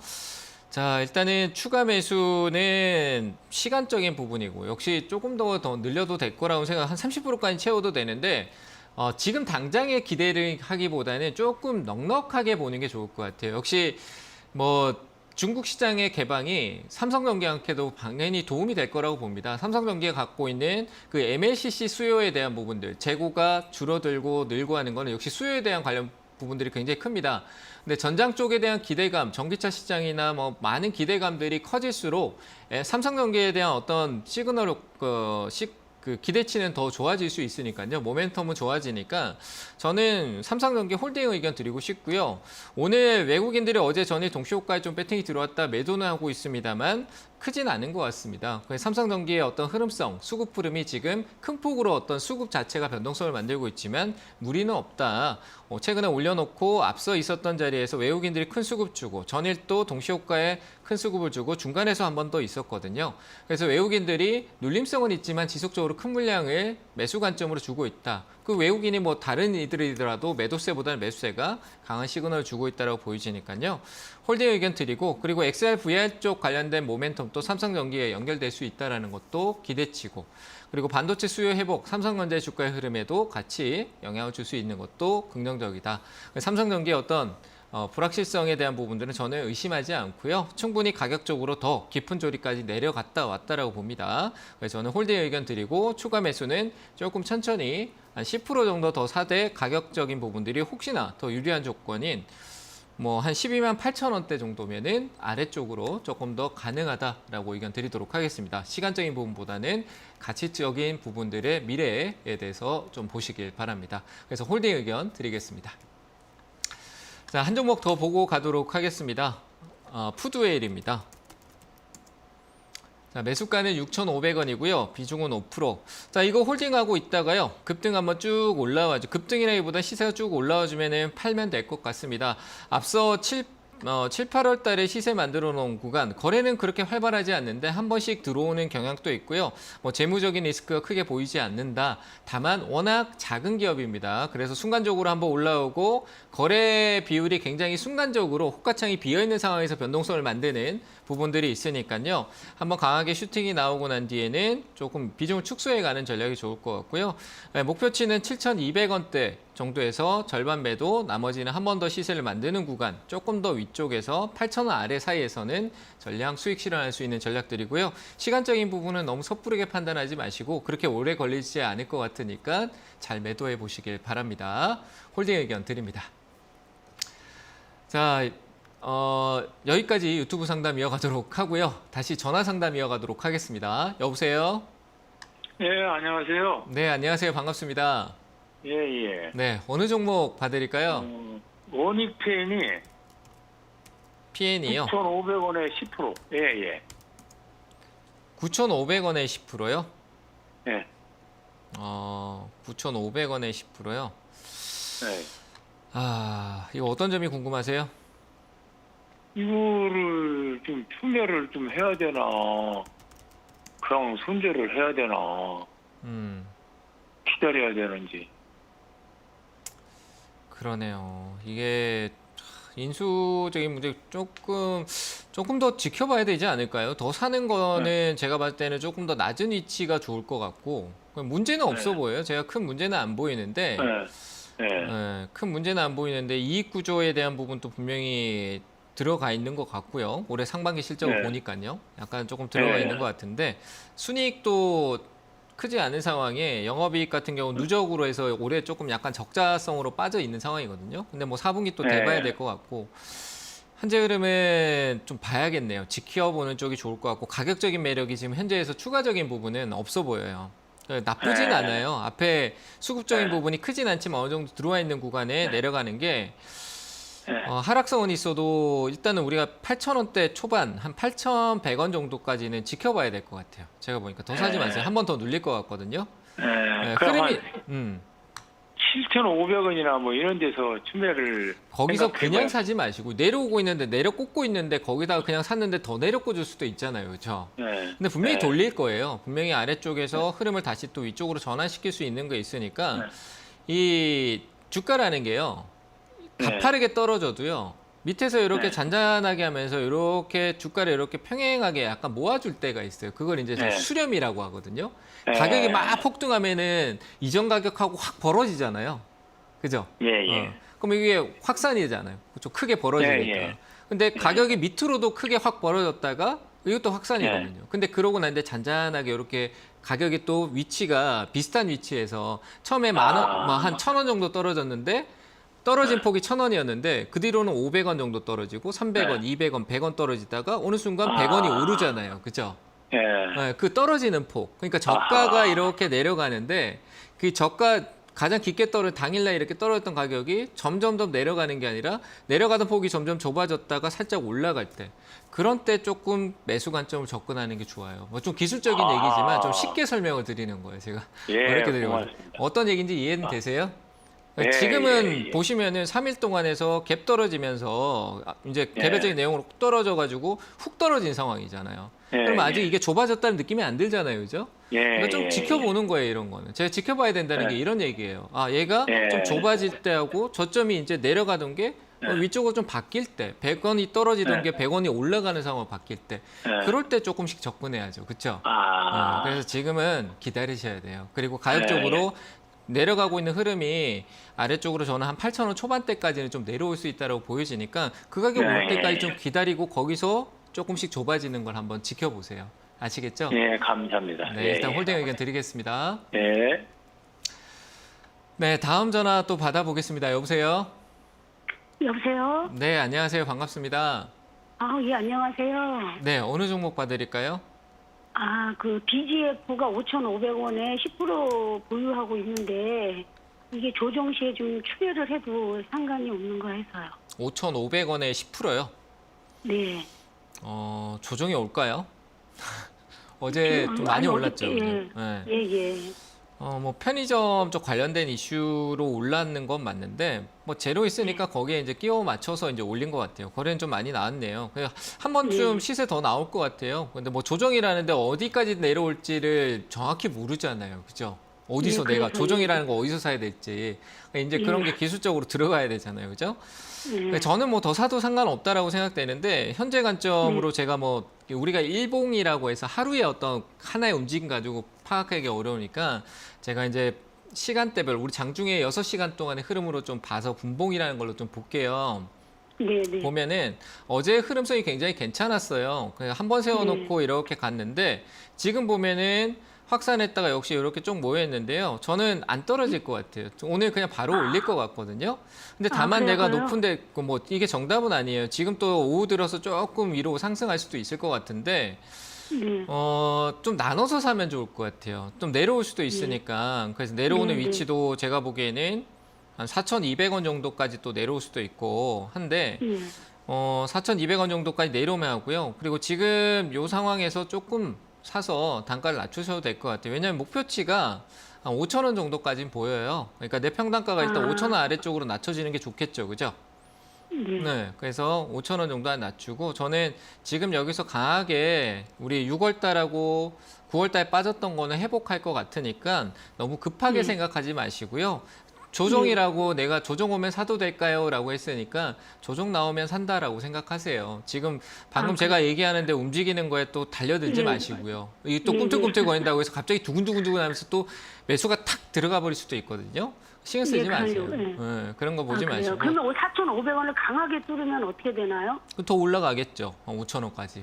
자, 일단은 추가 매수는 시간적인 부분이고, 역시 조금 더 늘려도 될 거라고 생각, 한 30%까지 채워도 되는데, 지금 당장에 기대를 하기보다는 조금 넉넉하게 보는 게 좋을 것 같아요. 역시 뭐 중국 시장의 개방이 삼성전기한테도 당연히 도움이 될 거라고 봅니다. 삼성전기가 갖고 있는 그 MLCC 수요에 대한 부분들, 재고가 줄어들고 늘고 하는 거는 역시 수요에 대한 관련 부분들이 굉장히 큽니다. 근데 전장 쪽에 대한 기대감, 전기차 시장이나 뭐 많은 기대감들이 커질수록 삼성전기에 대한 어떤 시그널, 그 기대치는 더 좋아질 수 있으니까요. 모멘텀은 좋아지니까 저는 삼성전기 홀딩 의견 드리고 싶고요. 오늘 외국인들이 어제 전일 동시호가에 좀 배팅이 들어왔다 매도는 하고 있습니다만 크진 않은 것 같습니다. 삼성전기의 어떤 흐름성, 수급 흐름이 지금 큰 폭으로 어떤 수급 자체가 변동성을 만들고 있지만 무리는 없다. 최근에 올려놓고 앞서 있었던 자리에서 외국인들이 큰 수급 주고 전일 또 동시호가에 큰 수급을 주고 중간에서 한 번 더 있었거든요. 그래서 외국인들이 눌림성은 있지만 지속적으로 큰 물량을 매수 관점으로 주고 있다. 그 외국인이 뭐 다른 이들이더라도 매도세보다는 매수세가 강한 시그널을 주고 있다고 보여지니까요. 홀딩 의견 드리고, 그리고 XR, VR 쪽 관련된 모멘텀도 삼성전기에 연결될 수 있다는 것도 기대치고, 그리고 반도체 수요 회복, 삼성전자 주가의 흐름에도 같이 영향을 줄 수 있는 것도 긍정적이다. 삼성전기의 어떤 불확실성에 대한 부분들은 저는 의심하지 않고요. 충분히 가격적으로 더 깊은 조리까지 내려갔다 왔다라고 봅니다. 그래서 저는 홀딩 의견 드리고 추가 매수는 조금 천천히 한 10% 정도 더 사되 가격적인 부분들이 혹시나 더 유리한 조건인 뭐 한 12만 8천 원대 정도면은 아래쪽으로 조금 더 가능하다라고 의견 드리도록 하겠습니다. 시간적인 부분보다는 가치적인 부분들의 미래에 대해서 좀 보시길 바랍니다. 그래서 홀딩 의견 드리겠습니다. 자, 한 종목 더 보고 가도록 하겠습니다. 푸드웨일입니다. 자, 매수가는 6,500원이고요. 비중은 5%. 자, 이거 홀딩하고 있다가요. 급등 한번 쭉 올라와죠. 급등이라기보다 시세가 쭉 올라와주면 팔면 될 것 같습니다. 앞서 7, 8월 달에 시세 만들어 놓은 구간, 거래는 그렇게 활발하지 않는데 한 번씩 들어오는 경향도 있고요. 뭐 재무적인 리스크가 크게 보이지 않는다. 다만 워낙 작은 기업입니다. 그래서 순간적으로 한번 올라오고 거래 비율이 굉장히 순간적으로 호가창이 비어있는 상황에서 변동성을 만드는 부분들이 있으니까요. 한번 강하게 슈팅이 나오고 난 뒤에는 조금 비중을 축소해 가는 전략이 좋을 것 같고요. 목표치는 7,200원대 정도에서 절반 매도, 나머지는 한 번 더 시세를 만드는 구간, 조금 더 위쪽에서 8,000원 아래 사이에서는 전량 수익 실현할 수 있는 전략들이고요. 시간적인 부분은 너무 섣부르게 판단하지 마시고 그렇게 오래 걸리지 않을 것 같으니까 잘 매도해 보시길 바랍니다. 홀딩 의견 드립니다. 자, 여기까지 유튜브 상담 이어가도록 하고요. 다시 전화 상담 이어가도록 하겠습니다. 여보세요?
예, 안녕하세요.
네, 안녕하세요. 반갑습니다.
예, 예.
네, 어느 종목 봐드릴까요?
원익펜이
PN이요.
9,500원에 10%. 예, 예.
9,500원에 10%요?
예.
9,500원에 10%요?
네.
아, 이거 어떤 점이 궁금하세요?
이거를 좀 추매를 좀 해야 되나, 그냥 손절을 해야 되나, 기다려야 되는지.
그러네요. 이게 인수적인 문제 조금 더 지켜봐야 되지 않을까요? 더 사는 거는 제가 봤을 때는 조금 더 낮은 위치가 좋을 것 같고 문제는 없어 보여요. 제가 큰 문제는 안 보이는데 큰 문제는 안 보이는데 이익 구조에 대한 부분도 분명히 들어가 있는 것 같고요. 올해 상반기 실적을 보니까요. 약간 조금 들어가 있는 것 같은데 순이익도 크지 않은 상황에 영업이익 같은 경우 누적으로 해서 올해 조금 약간 적자성으로 빠져 있는 상황이거든요. 근데 뭐 4분기 또 돼봐야 될 것 같고 현재 흐름은 좀 봐야겠네요. 지켜보는 쪽이 좋을 것 같고 가격적인 매력이 지금 현재에서 추가적인 부분은 없어 보여요. 나쁘진 않아요. 앞에 수급적인 부분이 크진 않지만 어느 정도 들어와 있는 구간에 내려가는 게 하락성은 있어도 일단은 우리가 8,000원대 초반 한 8,100원 정도까지는 지켜봐야 될 것 같아요. 제가 보니까 더 사지 마세요. 한 번 더 눌릴 것 같거든요. 흐름이
7,500원이나 뭐 이런 데서 추매를
거기서 그냥
생각해봐요.
사지 마시고 내려오고 있는데 내려 꽂고 있는데 거기다가 그냥 샀는데 더 내려 꽂을 수도 있잖아요. 그렇죠? 근데 분명히 돌릴 거예요. 분명히 아래쪽에서 흐름을 다시 또 위쪽으로 전환시킬 수 있는 게 있으니까 이 주가라는 게요. 가파르게 떨어져도요. 밑에서 이렇게 잔잔하게 하면서 이렇게 주가를 이렇게 평행하게 약간 모아줄 때가 있어요. 그걸 이제 수렴이라고 하거든요. 가격이 막 폭등하면은 이전 가격하고 확 벌어지잖아요. 그죠? 그럼 이게 확산이잖아요. 그렇죠? 크게 벌어지니까. 근데 가격이 밑으로도 크게 확 벌어졌다가 이것도 확산이거든요. 근데 그러고 난데 잔잔하게 이렇게 가격이 또 위치가 비슷한 위치에서 처음에 한 1,000원 정도 떨어졌는데 떨어진 폭이 1,000원이었는데 그 뒤로는 500원 정도 떨어지고 300원, 200원, 100원 떨어지다가 어느 순간 100원이 오르잖아요. 그죠? 그 떨어지는 폭. 그러니까 저가가 이렇게 내려가는데 그 저가 가장 깊게 당일날 이렇게 떨어졌던 가격이 점점 더 내려가는 게 아니라 내려가던 폭이 점점 좁아졌다가 살짝 올라갈 때 그런 때 조금 매수 관점을 접근하는 게 좋아요. 뭐 좀 기술적인 얘기지만 좀 쉽게 설명을 드리는 거예요. 제가 어렵게 드리고 어떤 얘기인지 이해는 되세요? 지금은 보시면은 3일 동안에서 갭 떨어지면서 이제 개별적인 내용으로 훅 떨어져가지고 훅 떨어진 상황이잖아요. 그럼 아직 이게 좁아졌다는 느낌이 안 들잖아요, 그죠? 그러니까 좀 지켜보는 거예요, 이런 거는. 제가 지켜봐야 된다는 게 이런 얘기예요. 아, 얘가 좀 좁아질 때하고 저점이 이제 내려가던 게 위쪽으로 좀 바뀔 때, 100원이 떨어지던 게 100원이 올라가는 상황으로 바뀔 때, 그럴 때 조금씩 접근해야죠, 그렇죠? 그래서 지금은 기다리셔야 돼요. 그리고 가격적으로 내려가고 있는 흐름이 아래쪽으로 저는 한 8,000원 초반대까지는 좀 내려올 수 있다고 보여지니까 그 가격 올 때까지 좀 기다리고 거기서 조금씩 좁아지는 걸 한번 지켜보세요. 아시겠죠?
감사합니다.
네, 일단 홀딩 의견 드리겠습니다.
예.
네, 다음 전화 또 받아보겠습니다. 여보세요?
여보세요?
네, 안녕하세요. 반갑습니다.
예, 안녕하세요.
네, 어느 종목 봐드릴까요?
그 BGF가 5,500원에 10% 보유하고 있는데 이게 조정 시에 좀 추계를 해도 상관이 없는가 해서요.
5,500원에 10%요?
네.
조정이 올까요? 어제 좀 많이 올랐죠. 뭐 편의점 쪽 관련된 이슈로 올랐는 건 맞는데 뭐 재료 있으니까 거기에 이제 끼워 맞춰서 이제 올린 것 같아요. 거래는 좀 많이 나왔네요. 한 번쯤 시세 더 나올 것 같아요. 근데 뭐 조정이라는데 어디까지 내려올지를 정확히 모르잖아요. 그죠? 어디서
네,
내가
그래서
조정이라는 거 어디서 사야 될지 이제 그런 게 기술적으로 들어가야 되잖아요, 그죠? 저는 뭐 더 사도 상관없다라고 생각되는데 현재 관점으로 제가 뭐 우리가 일봉이라고 해서 하루에 어떤 하나의 움직임 가지고 파악하기 어려우니까 제가 이제 시간대별 우리 장중에 6시간 동안의 흐름으로 좀 봐서 분봉이라는 걸로 좀 볼게요.
네네.
보면은 어제 흐름성이 굉장히 괜찮았어요. 한 번 세워놓고 이렇게 갔는데 지금 보면은 확산했다가 역시 이렇게 좀 모여있는데요. 저는 안 떨어질 것 같아요. 오늘 그냥 바로 올릴 것 같거든요. 근데 다만 내가
그래요?
높은데 뭐 이게 정답은 아니에요. 지금 또 오후 들어서 조금 위로 상승할 수도 있을 것 같은데
네.
좀 나눠서 사면 좋을 것 같아요. 좀 내려올 수도 있으니까. 그래서 내려오는
네, 네.
위치도 제가 보기에는 한 4,200원 정도까지 또 내려올 수도 있고 한데
네.
4,200원 정도까지 내려오면 하고요. 그리고 지금 이 상황에서 조금 사서 단가를 낮추셔도 될 것 같아요. 왜냐하면 목표치가 한 5,000원 정도까지는 보여요. 그러니까 내 평단가가 일단 5,000원 아래쪽으로 낮춰지는 게 좋겠죠. 그죠? 네. 그래서 5,000원 정도 낮추고 저는 지금 여기서 강하게 우리 6월 달하고 9월 달에 빠졌던 거는 회복할 것 같으니까 너무 급하게 생각하지 마시고요. 조정이라고 내가 조정 오면 사도 될까요? 라고 했으니까 조정 나오면 산다라고 생각하세요. 지금 방금 제가 얘기하는데 움직이는 거에 또 달려들지 마시고요. 이게 또 꿈틀꿈틀 거린다고 해서 갑자기 두근두근 하면서 또 매수가 탁 들어가 버릴 수도 있거든요. 신경 쓰지
네,
마세요.
그래요.
네, 그런 거 보지
그래요?
마시고.
그러면 4,500원을 강하게 뚫으면 어떻게 되나요?
더 올라가겠죠. 5,000원까지.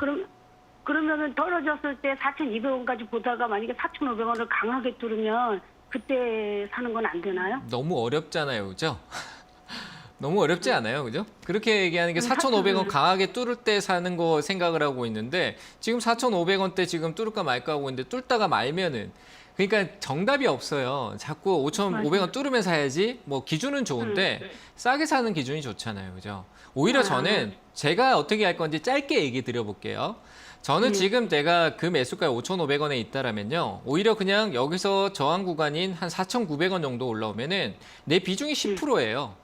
그러면은 떨어졌을 때 4,200원까지 보다가 만약에 4,500원을 강하게 뚫으면 그때 사는 건 안 되나요?
너무 어렵잖아요. 그죠? 너무 어렵지 않아요. 그죠? 그렇게 얘기하는 게 4,500원 강하게 뚫을 때 사는 거 생각을 하고 있는데 지금 4,500원대 지금 뚫을까 말까 하고 있는데 뚫다가 말면은 그러니까 정답이 없어요. 자꾸 5,500원 뚫으면 사야지 뭐 기준은 좋은데 싸게 사는 기준이 좋잖아요. 그죠? 오히려 저는 제가 어떻게 할 건지 짧게 얘기 드려볼게요. 저는 지금 내가 그 매수가 5,500원에 있다라면요. 오히려 그냥 여기서 저항 구간인 한 4,900원 정도 올라오면은 내 비중이 10%예요.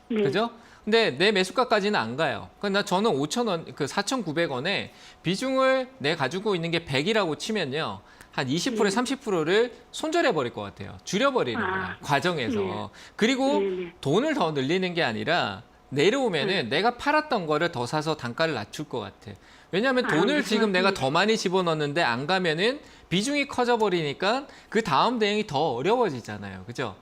그죠? 근데 내 매수가까지는 안 가요. 그러니까 저는 5,000원, 그 4,900원에 비중을 내 가지고 있는 게 100이라고 치면요. 한 20%, 30%를 손절해 버릴 것 같아요. 줄여버리는 거야, 과정에서. 그리고 돈을 더 늘리는 게 아니라 내려오면은 내가 팔았던 거를 더 사서 단가를 낮출 것 같아. 왜냐하면 돈을 지금 내가 더 많이 집어넣는데 안 가면은 비중이 커져 버리니까 그 다음 대응이 더 어려워지잖아요. 그죠?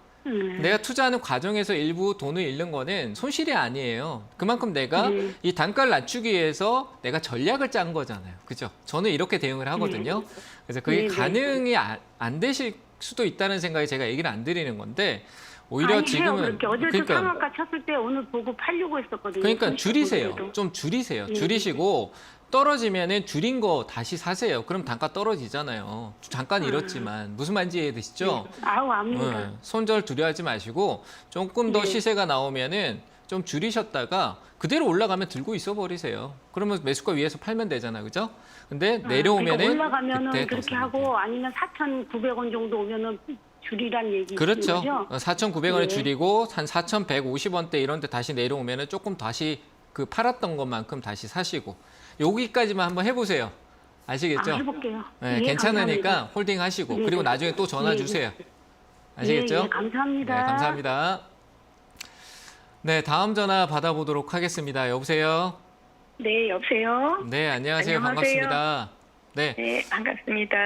내가 투자하는 과정에서 일부 돈을 잃는 거는 손실이 아니에요. 그만큼 내가 이 단가를 낮추기 위해서 내가 전략을 짠 거잖아요. 그죠? 저는 이렇게 대응을 하거든요. 그래서 그게 가능이 안 되실 수도 있다는 생각에 제가 얘기를 안 드리는 건데 오히려
아니,
지금은
그렇게 어제도 상한가 쳤을 때 오늘 보고 팔려고 했었거든요.
그러니까 줄이세요.
보더라도.
좀 줄이세요. 줄이시고 떨어지면은 줄인 거 다시 사세요. 그럼 단가 떨어지잖아요. 잠깐 잃었지만 무슨 말인지 이해되시죠?
아우 압니다.
네, 손절 두려워하지 마시고 조금 더 시세가 나오면은 좀 줄이셨다가 그대로 올라가면 들고 있어 버리세요. 그러면 매수가 위에서 팔면 되잖아, 그죠? 근데 내려오면은
그러니까 올라가면은
그때 더
그렇게
사면 돼요.
하고 아니면 4,900원 정도 오면은 줄이란 얘기
그렇죠.
거죠?
4,900원에
네.
줄이고 한 4,150원대 이런 데 다시 내려오면은 조금 다시 그 팔았던 것만큼 다시 사시고 여기까지만 한번 해보세요. 아시겠죠?
해볼게요.
네,
예,
괜찮으니까
감사합니다.
홀딩 하시고
네,
그리고
네.
나중에 또 전화
네,
주세요. 아시겠죠?
예, 감사합니다.
네, 감사합니다. 네, 다음 전화 받아보도록 하겠습니다. 여보세요?
네, 여보세요?
네, 안녕하세요.
안녕하세요.
반갑습니다. 네,
네, 반갑습니다.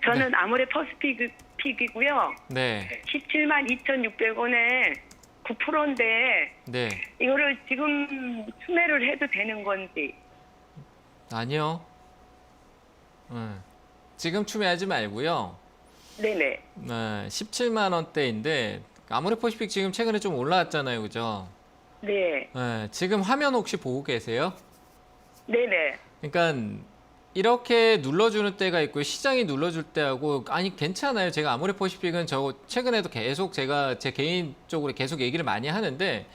저는 아모레 퍼스픽이고요.
네,
17만 2,600원에 9%인데
네.
이거를 지금 수매를 해도 되는 건지.
아니요. 지금 추매하지 말고요.
네네.
네, 17만 원대인데 아모레 퍼시픽 지금 최근에 좀 올라왔잖아요. 그죠?
네.
네, 지금 화면 혹시 보고 계세요?
네네.
그러니까 이렇게 눌러주는 때가 있고 시장이 눌러줄 때하고 아니 괜찮아요. 제가 아모레 퍼시픽은 저 최근에도 계속 제가 제 개인적으로 계속 얘기를 많이 하는데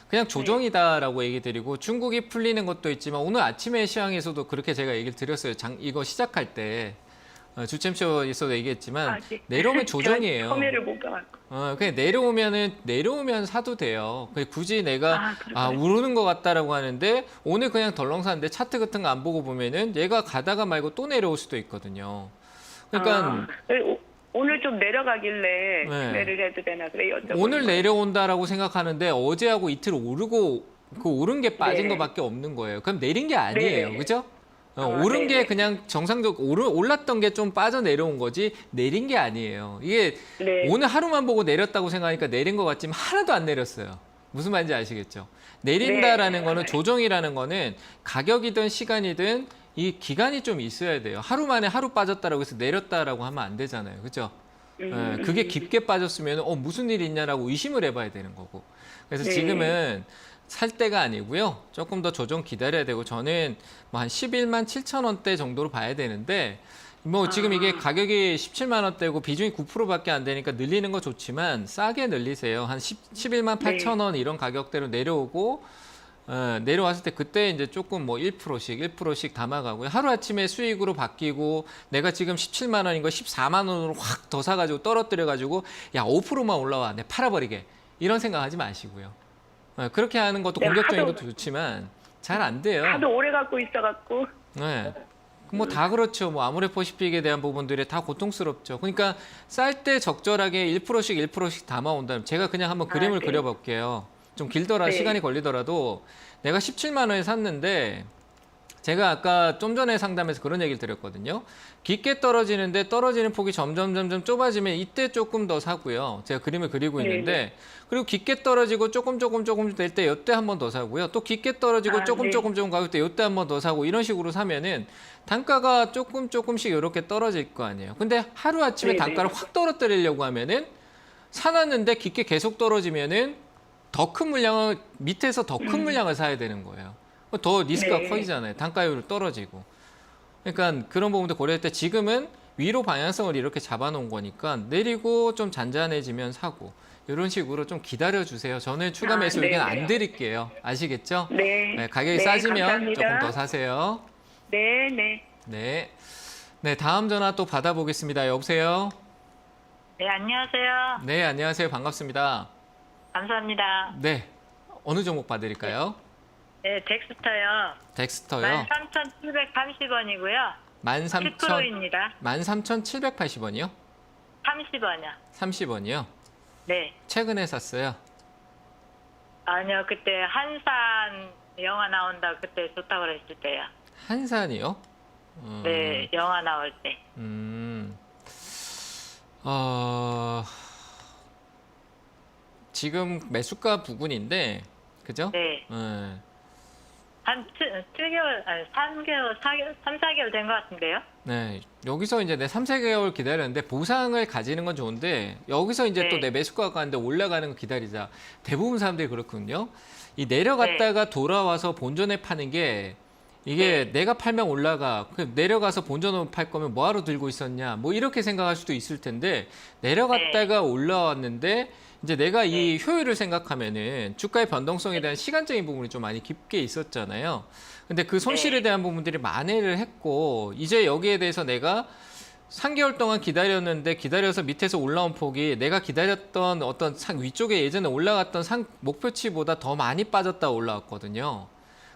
그냥 조정이다라고 얘기 드리고 중국이 풀리는 것도 있지만 오늘 아침에 시황에서도 그렇게 제가 얘기를 드렸어요. 이거 시작할 때 주챔쇼에서도 얘기했지만
네.
내려오면
제가
조정이에요.
처매를 못 가갖고.
그냥 내려오면 사도 돼요. 굳이 내가
그럴까요?
오르는 것 같다라고 하는데 오늘 그냥 덜렁 샀는데 차트 같은 거 안 보고 보면은 얘가 가다가 말고 또 내려올 수도 있거든요. 그러니까
오늘 좀 내려가길래
네.
추매를 해도 되나 그래 여쭤보는
오늘
거예요.
내려온다라고 생각하는데 어제하고 이틀 오르고 그 오른 게 빠진
네.
것밖에 없는 거예요. 그럼 내린 게 아니에요.
네.
그죠?
아,
오른 게
네네.
그냥 올랐던 게 좀 빠져 내려온 거지 내린 게 아니에요. 이게
네.
오늘 하루만 보고 내렸다고 생각하니까 내린 것 같지만 하나도 안 내렸어요. 무슨 말인지 아시겠죠? 내린다라는
네.
거는 조정이라는 거는 가격이든 시간이든 이 기간이 좀 있어야 돼요. 하루 만에 하루 빠졌다라고 해서 내렸다라고 하면 안 되잖아요. 그죠? 그게 깊게 빠졌으면 무슨 일이 있냐라고 의심을 해봐야 되는 거고. 그래서
네.
지금은 살 때가 아니고요. 조금 더 조정 기다려야 되고 저는 뭐 한 11만 7천 원대 정도로 봐야 되는데 뭐 지금 이게 가격이 17만 원대고 비중이 9%밖에 안 되니까 늘리는 거 좋지만 싸게 늘리세요. 한 11만 8천 원 이런 가격대로 내려오고 내려왔을 때 그때 이제 조금 뭐 1%씩 담아가고요. 하루아침에 수익으로 바뀌고 내가 지금 17만 원인 거 14만 원으로 확 더 사가지고 떨어뜨려가지고 야 5%만 올라와 내 팔아버리게 이런 생각하지 마시고요. 그렇게 하는 것도
네,
공격적인
하도-
것도 좋지만 잘 안 돼요.
하도 오래 갖고 있어갖고.
네. 뭐 다 그렇죠. 뭐 아모레퍼시픽에 대한 부분들이 다 고통스럽죠. 그러니까 쌀 때 적절하게 1%씩 담아온다면 제가 그냥 한번 그림을
네.
그려볼게요. 좀 길더라
네.
시간이 걸리더라도 내가 17만 원에 샀는데 제가 아까 좀 전에 상담에서 그런 얘기를 드렸거든요. 깊게 떨어지는데 떨어지는 폭이 점점 좁아지면 이때 조금 더 사고요. 제가 그림을 그리고 있는데 그리고 깊게 떨어지고 조금 될 때 이때 한 번 더 사고요. 또 깊게 떨어지고
아,
조금
네.
가고 때 이때 한 번 더 사고 이런 식으로 사면은 단가가 조금씩 이렇게 떨어질 거 아니에요. 근데 하루아침에
네네.
단가를 확 떨어뜨리려고 하면은 사놨는데 깊게 계속 떨어지면은 더 큰 물량을 밑에서 더 큰 물량을 사야 되는 거예요. 더 리스크가
네.
커지잖아요. 단가율 떨어지고. 그러니까 그런 부분도 고려할 때 지금은 위로 방향성을 이렇게 잡아놓은 거니까 내리고 좀 잔잔해지면 사고 이런 식으로 좀 기다려 주세요. 저는 추가
아,
매수 의견
네네.
안 드릴게요. 아시겠죠?
네.
가격이
네,
싸지면
감사합니다.
조금 더 사세요.
네, 네.
네. 네, 다음 전화 또 받아보겠습니다. 여보세요?
네, 안녕하세요.
네, 안녕하세요. 반갑습니다.
감사합니다.
네. 어느 종목 봐드릴까요?
네, 덱스터요.
덱스터요.
13,780원이고요. 10%입니다.
13,780원이요?
30원이요.
30원이요?
네.
최근에 샀어요.
아니요, 그때 한산 영화 나온다 그때 좋다고 그랬을 때요.
한산이요?
네, 영화 나올 때.
지금 매수가 부근인데, 그죠?
네.
네.
한 7개월, 아니 3개월, 4개월, 3, 4개월 된 것 같은데요?
네. 여기서 이제 내 3, 4개월 기다렸는데 보상을 가지는 건 좋은데 여기서 이제
네.
또 내 매수가가 가는데 올라가는 거 기다리자. 대부분 사람들이 그렇거든요. 이 내려갔다가 돌아와서 본전에 파는 게 이게 내가 팔면 올라가. 내려가서 본전으로 팔 거면 뭐하러 들고 있었냐. 뭐 이렇게 생각할 수도 있을 텐데 내려갔다가 올라왔는데 이제 내가 이 효율을 생각하면은 주가의 변동성에 대한 시간적인 부분이 좀 많이 깊게 있었잖아요. 근데 그 손실에 대한 부분들이 만회를 했고 이제 여기에 대해서 내가 3개월 동안 기다렸는데 기다려서 밑에서 올라온 폭이 내가 기다렸던 어떤 위쪽에 예전에 올라갔던 목표치보다 더 많이 빠졌다 올라왔거든요.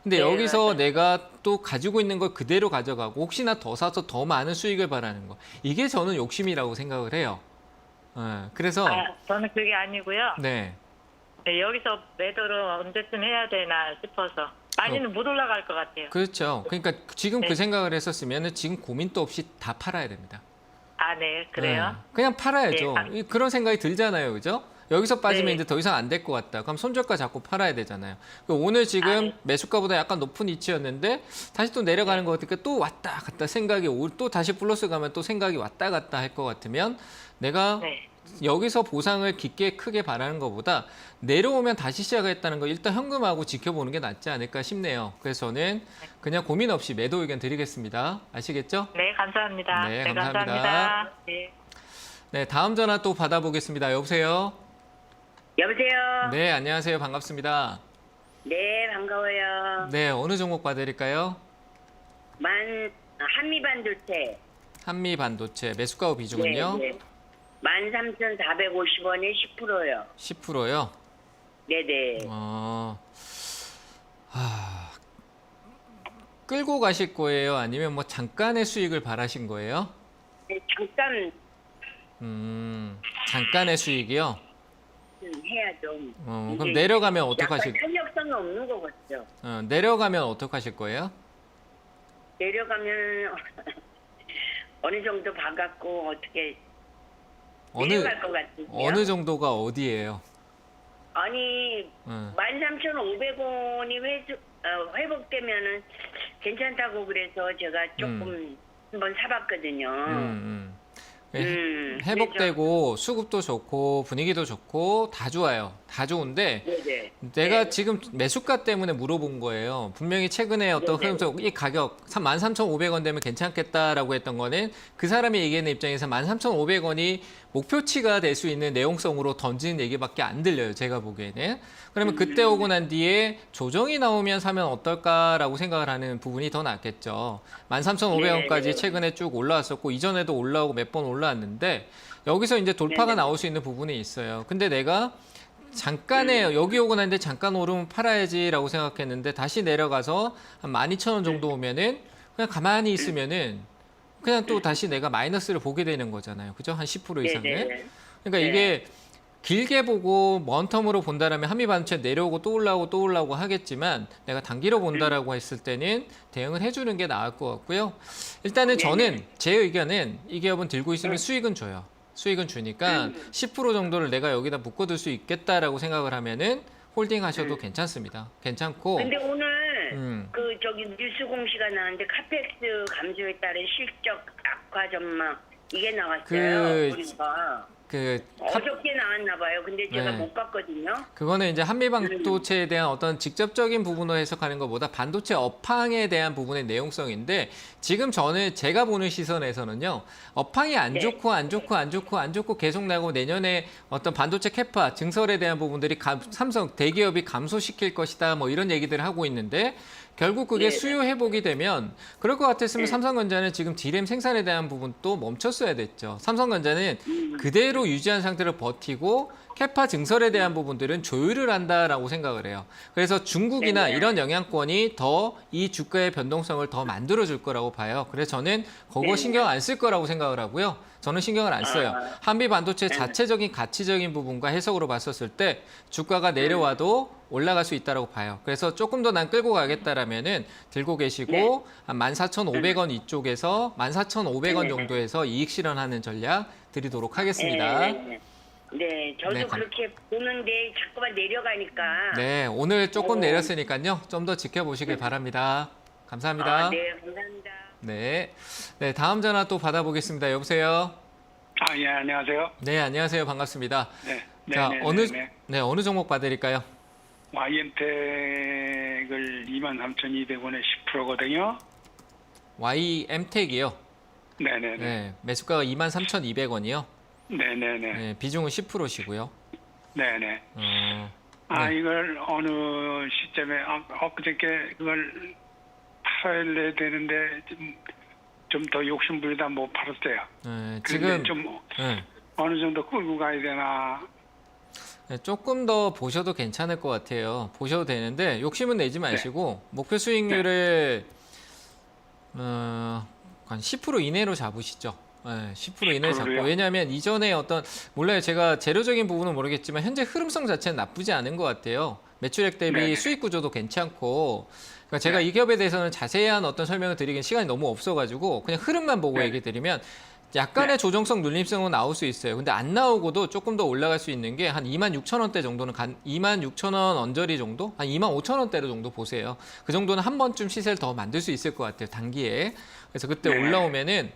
근데
네,
여기서
맞아요.
내가 또 가지고 있는 걸 그대로 가져가고 혹시나 더 사서 더 많은 수익을 바라는 거. 이게 저는 욕심이라고 생각을 해요. 그래서
저는 그게 아니고요.
네.
네, 여기서 매도를 언제쯤 해야 되나 싶어서. 많이는 못 올라갈 것 같아요.
그렇죠. 그러니까 지금
네.
그 생각을 했었으면 지금 고민도 없이 다 팔아야 됩니다.
아, 네, 그래요?
네. 그냥 팔아야죠.
네,
그런 생각이 들잖아요. 그죠? 여기서 빠지면
네.
이제 더 이상 안 될 것 같다. 그럼 손절가 잡고 팔아야 되잖아요. 오늘 지금
네.
매수가보다 약간 높은 위치였는데 다시 또 내려가는 것 같으니까 또 왔다 갔다 생각이 또 다시 플러스 가면 또 생각이 왔다 갔다 할 것 같으면 내가
네.
여기서 보상을 깊게 크게 바라는 것보다 내려오면 다시 시작했다는 거 일단 현금하고 지켜보는 게 낫지 않을까 싶네요. 그래서 저는 그냥 고민 없이 매도 의견 드리겠습니다. 아시겠죠?
네, 감사합니다.
네,
네,
감사합니다.
감사합니다. 네.
네, 다음 전화 또 받아보겠습니다. 여보세요?
여보세요.
네, 안녕하세요. 반갑습니다.
네, 반가워요.
네, 어느 종목 봐드릴까요?
한미반도체.
한미 반도체 매수가 비중은요?
네, 네. 13,450원에 10%요.
10%요.
네네.
끌고 가실 거예요? 아니면 뭐 잠깐의 수익을 바라신 거예요?
네, 잠깐
잠깐의 수익이요?
해야죠.
그럼 내려가면 어떡하실?
탄력성이 없는 것 같죠.
내려가면 어떡하실 거예요?
내려가면 어느 정도 봐갖고 어떻게
어느
내려갈 것 같은데요?
어느 정도가 어디예요?
아니 13,500원이 회복되면은 괜찮다고 그래서 제가 조금 한번 사봤거든요.
회복되고 수급도 좋고 분위기도 좋고 다 좋아요. 다 좋은데
네네.
내가 지금 매수가 때문에 물어본 거예요. 분명히 최근에 어떤 흐름 속 이 가격 13,500원 되면 괜찮겠다라고 했던 거는 그 사람이 얘기하는 입장에서 13,500원이 목표치가 될 수 있는 내용성으로 던지는 얘기밖에 안 들려요. 제가 보기에는. 그러면 그때 오고 난 뒤에 조정이 나오면 사면 어떨까라고 생각을 하는 부분이 더 낫겠죠. 13,500원까지 최근에 쭉 올라왔었고 이전에도 올라오고 몇 번 올라왔는데 여기서 이제 돌파가 나올 수 있는 부분이 있어요. 근데 내가 잠깐에 여기 오고 난데 잠깐 오르면 팔아야지라고 생각했는데 다시 내려가서 한 12,000원 정도 오면은 그냥 가만히 있으면은 그냥 또 다시 내가 마이너스를 보게 되는 거잖아요. 그죠? 한 10% 이상을. 그러니까 이게 길게 보고 먼텀으로 본다라면 한미반도체 내려오고 또 올라오고 또 올라오고 하겠지만 내가 단기로 본다라고 했을 때는 대응을 해주는 게 나을 것 같고요. 일단은 저는 제 의견은 이 기업은 들고 있으면 수익은 줘요. 수익은 주니까 10% 정도를 내가 여기다 묶어둘 수 있겠다라고 생각을 하면은 홀딩 하셔도 괜찮습니다. 괜찮고.
근데 오늘 그 저기 뉴스 공시가 나왔는데 카펙스 감소에 따른 실적 악화 전망 이게 나왔어요. 보니까. 어저께 나왔나 봐요. 근데 제가 못 봤거든요.
그거는 이제 한미반도체에 대한 어떤 직접적인 부분으로 해석하는 것보다 반도체 업황에 대한 부분의 내용성인데 지금 저는 제가 보는 시선에서는요. 업황이 안 좋고 계속 나고 내년에 어떤 반도체 캐파 증설에 대한 부분들이 삼성 대기업이 감소시킬 것이다 뭐 이런 얘기들을 하고 있는데 결국 그게 수요 회복이 되면 그럴 것 같았으면 삼성전자는 지금 D램 생산에 대한 부분도 멈췄어야 됐죠. 삼성전자는 그대로 유지한 상태로 버티고 캐파 증설에 대한 부분들은 조율을 한다라고 생각을 해요. 그래서 중국이나 이런 영향권이 더 이 주가의 변동성을 더 만들어줄 거라고 봐요. 그래서 저는 그거 신경 안 쓸 거라고 생각을 하고요. 저는 신경을 안 써요. 한미 반도체 자체적인 가치적인 부분과 해석으로 봤었을 때 주가가 내려와도 올라갈 수 있다고 봐요. 그래서 조금 더 난 끌고 가겠다라면은 들고 계시고 한 14,500원 이쪽에서 14,500원 정도에서 이익 실현하는 전략 드리도록 하겠습니다.
네, 저도 그렇게 보는데 자꾸만 내려가니까.
네, 오늘 조금 내렸으니까요. 좀 더 지켜보시길 바랍니다. 감사합니다.
네, 감사합니다.
네, 다음 전화 또 받아보겠습니다. 여보세요.
예, 안녕하세요.
네, 안녕하세요. 반갑습니다.
네.
자, 어느 종목 봐드릴까요?
YM텍을 23,200원에 10%거든요.
YM텍이요.
네네네.
네, 매수가가 23,200원이요.
네네네.
네, 비중은 10%시고요.
네네. 이걸 어느 시점에 엊그저께 그걸 팔아야 되는데 좀 더 욕심부리다 못 팔았어요.
네,
지금 좀 어느 정도 끌고 가야 되나.
네, 조금 더 보셔도 괜찮을 것 같아요. 보셔도 되는데 욕심은 내지 마시고 목표 수익률을 한 10% 이내로 잡으시죠. 네, 10% 이내에 잡고. 왜냐하면 이전에 몰라요. 제가 재료적인 부분은 모르겠지만 현재 흐름성 자체는 나쁘지 않은 것 같아요. 매출액 대비 수익 구조도 괜찮고. 그러니까 제가 이 기업에 대해서는 자세한 어떤 설명을 드리긴 시간이 너무 없어가지고 그냥 흐름만 보고 얘기 드리면 약간의 조정성 눌림성은 나올 수 있어요. 근데 안 나오고도 조금 더 올라갈 수 있는 게 한 26,000원대 정도는 26,000원 언저리 정도? 한 25,000원대로 정도 보세요. 그 정도는 한 번쯤 시세를 더 만들 수 있을 것 같아요. 단기에. 그래서 그때 올라오면은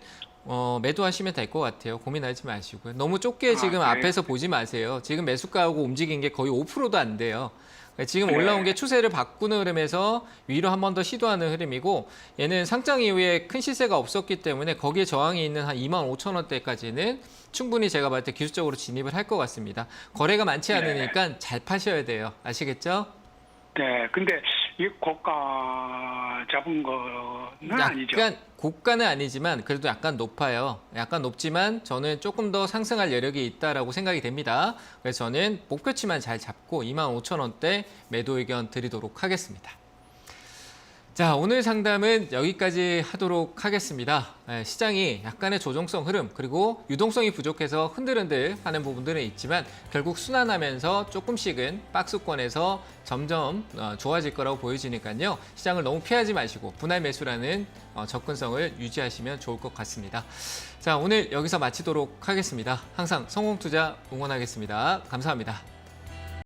매도하시면 될 것 같아요. 고민하지 마시고요. 너무 좁게 지금 앞에서 보지 마세요. 지금 매수가하고 움직인 게 거의 5%도 안 돼요. 지금 올라온 게 추세를 바꾸는 흐름에서 위로 한 번 더 시도하는 흐름이고 얘는 상장 이후에 큰 시세가 없었기 때문에 거기에 저항이 있는 한 25,000원대까지는 충분히 제가 봤을 때 기술적으로 진입을 할 것 같습니다. 거래가 많지 않으니까 잘 파셔야 돼요. 아시겠죠?
네, 근데 이 고가 잡은 거는 아니죠.
약간 고가는 아니지만 그래도 약간 높아요. 약간 높지만 저는 조금 더 상승할 여력이 있다라고 생각이 됩니다. 그래서 저는 목표치만 잘 잡고 25,000원대 매도 의견 드리도록 하겠습니다. 자, 오늘 상담은 여기까지 하도록 하겠습니다. 시장이 약간의 조정성 흐름 그리고 유동성이 부족해서 흔들흔들 하는 부분들은 있지만 결국 순환하면서 조금씩은 박스권에서 점점 좋아질 거라고 보여지니까요. 시장을 너무 피하지 마시고 분할 매수라는 접근성을 유지하시면 좋을 것 같습니다. 자, 오늘 여기서 마치도록 하겠습니다. 항상 성공투자 응원하겠습니다. 감사합니다.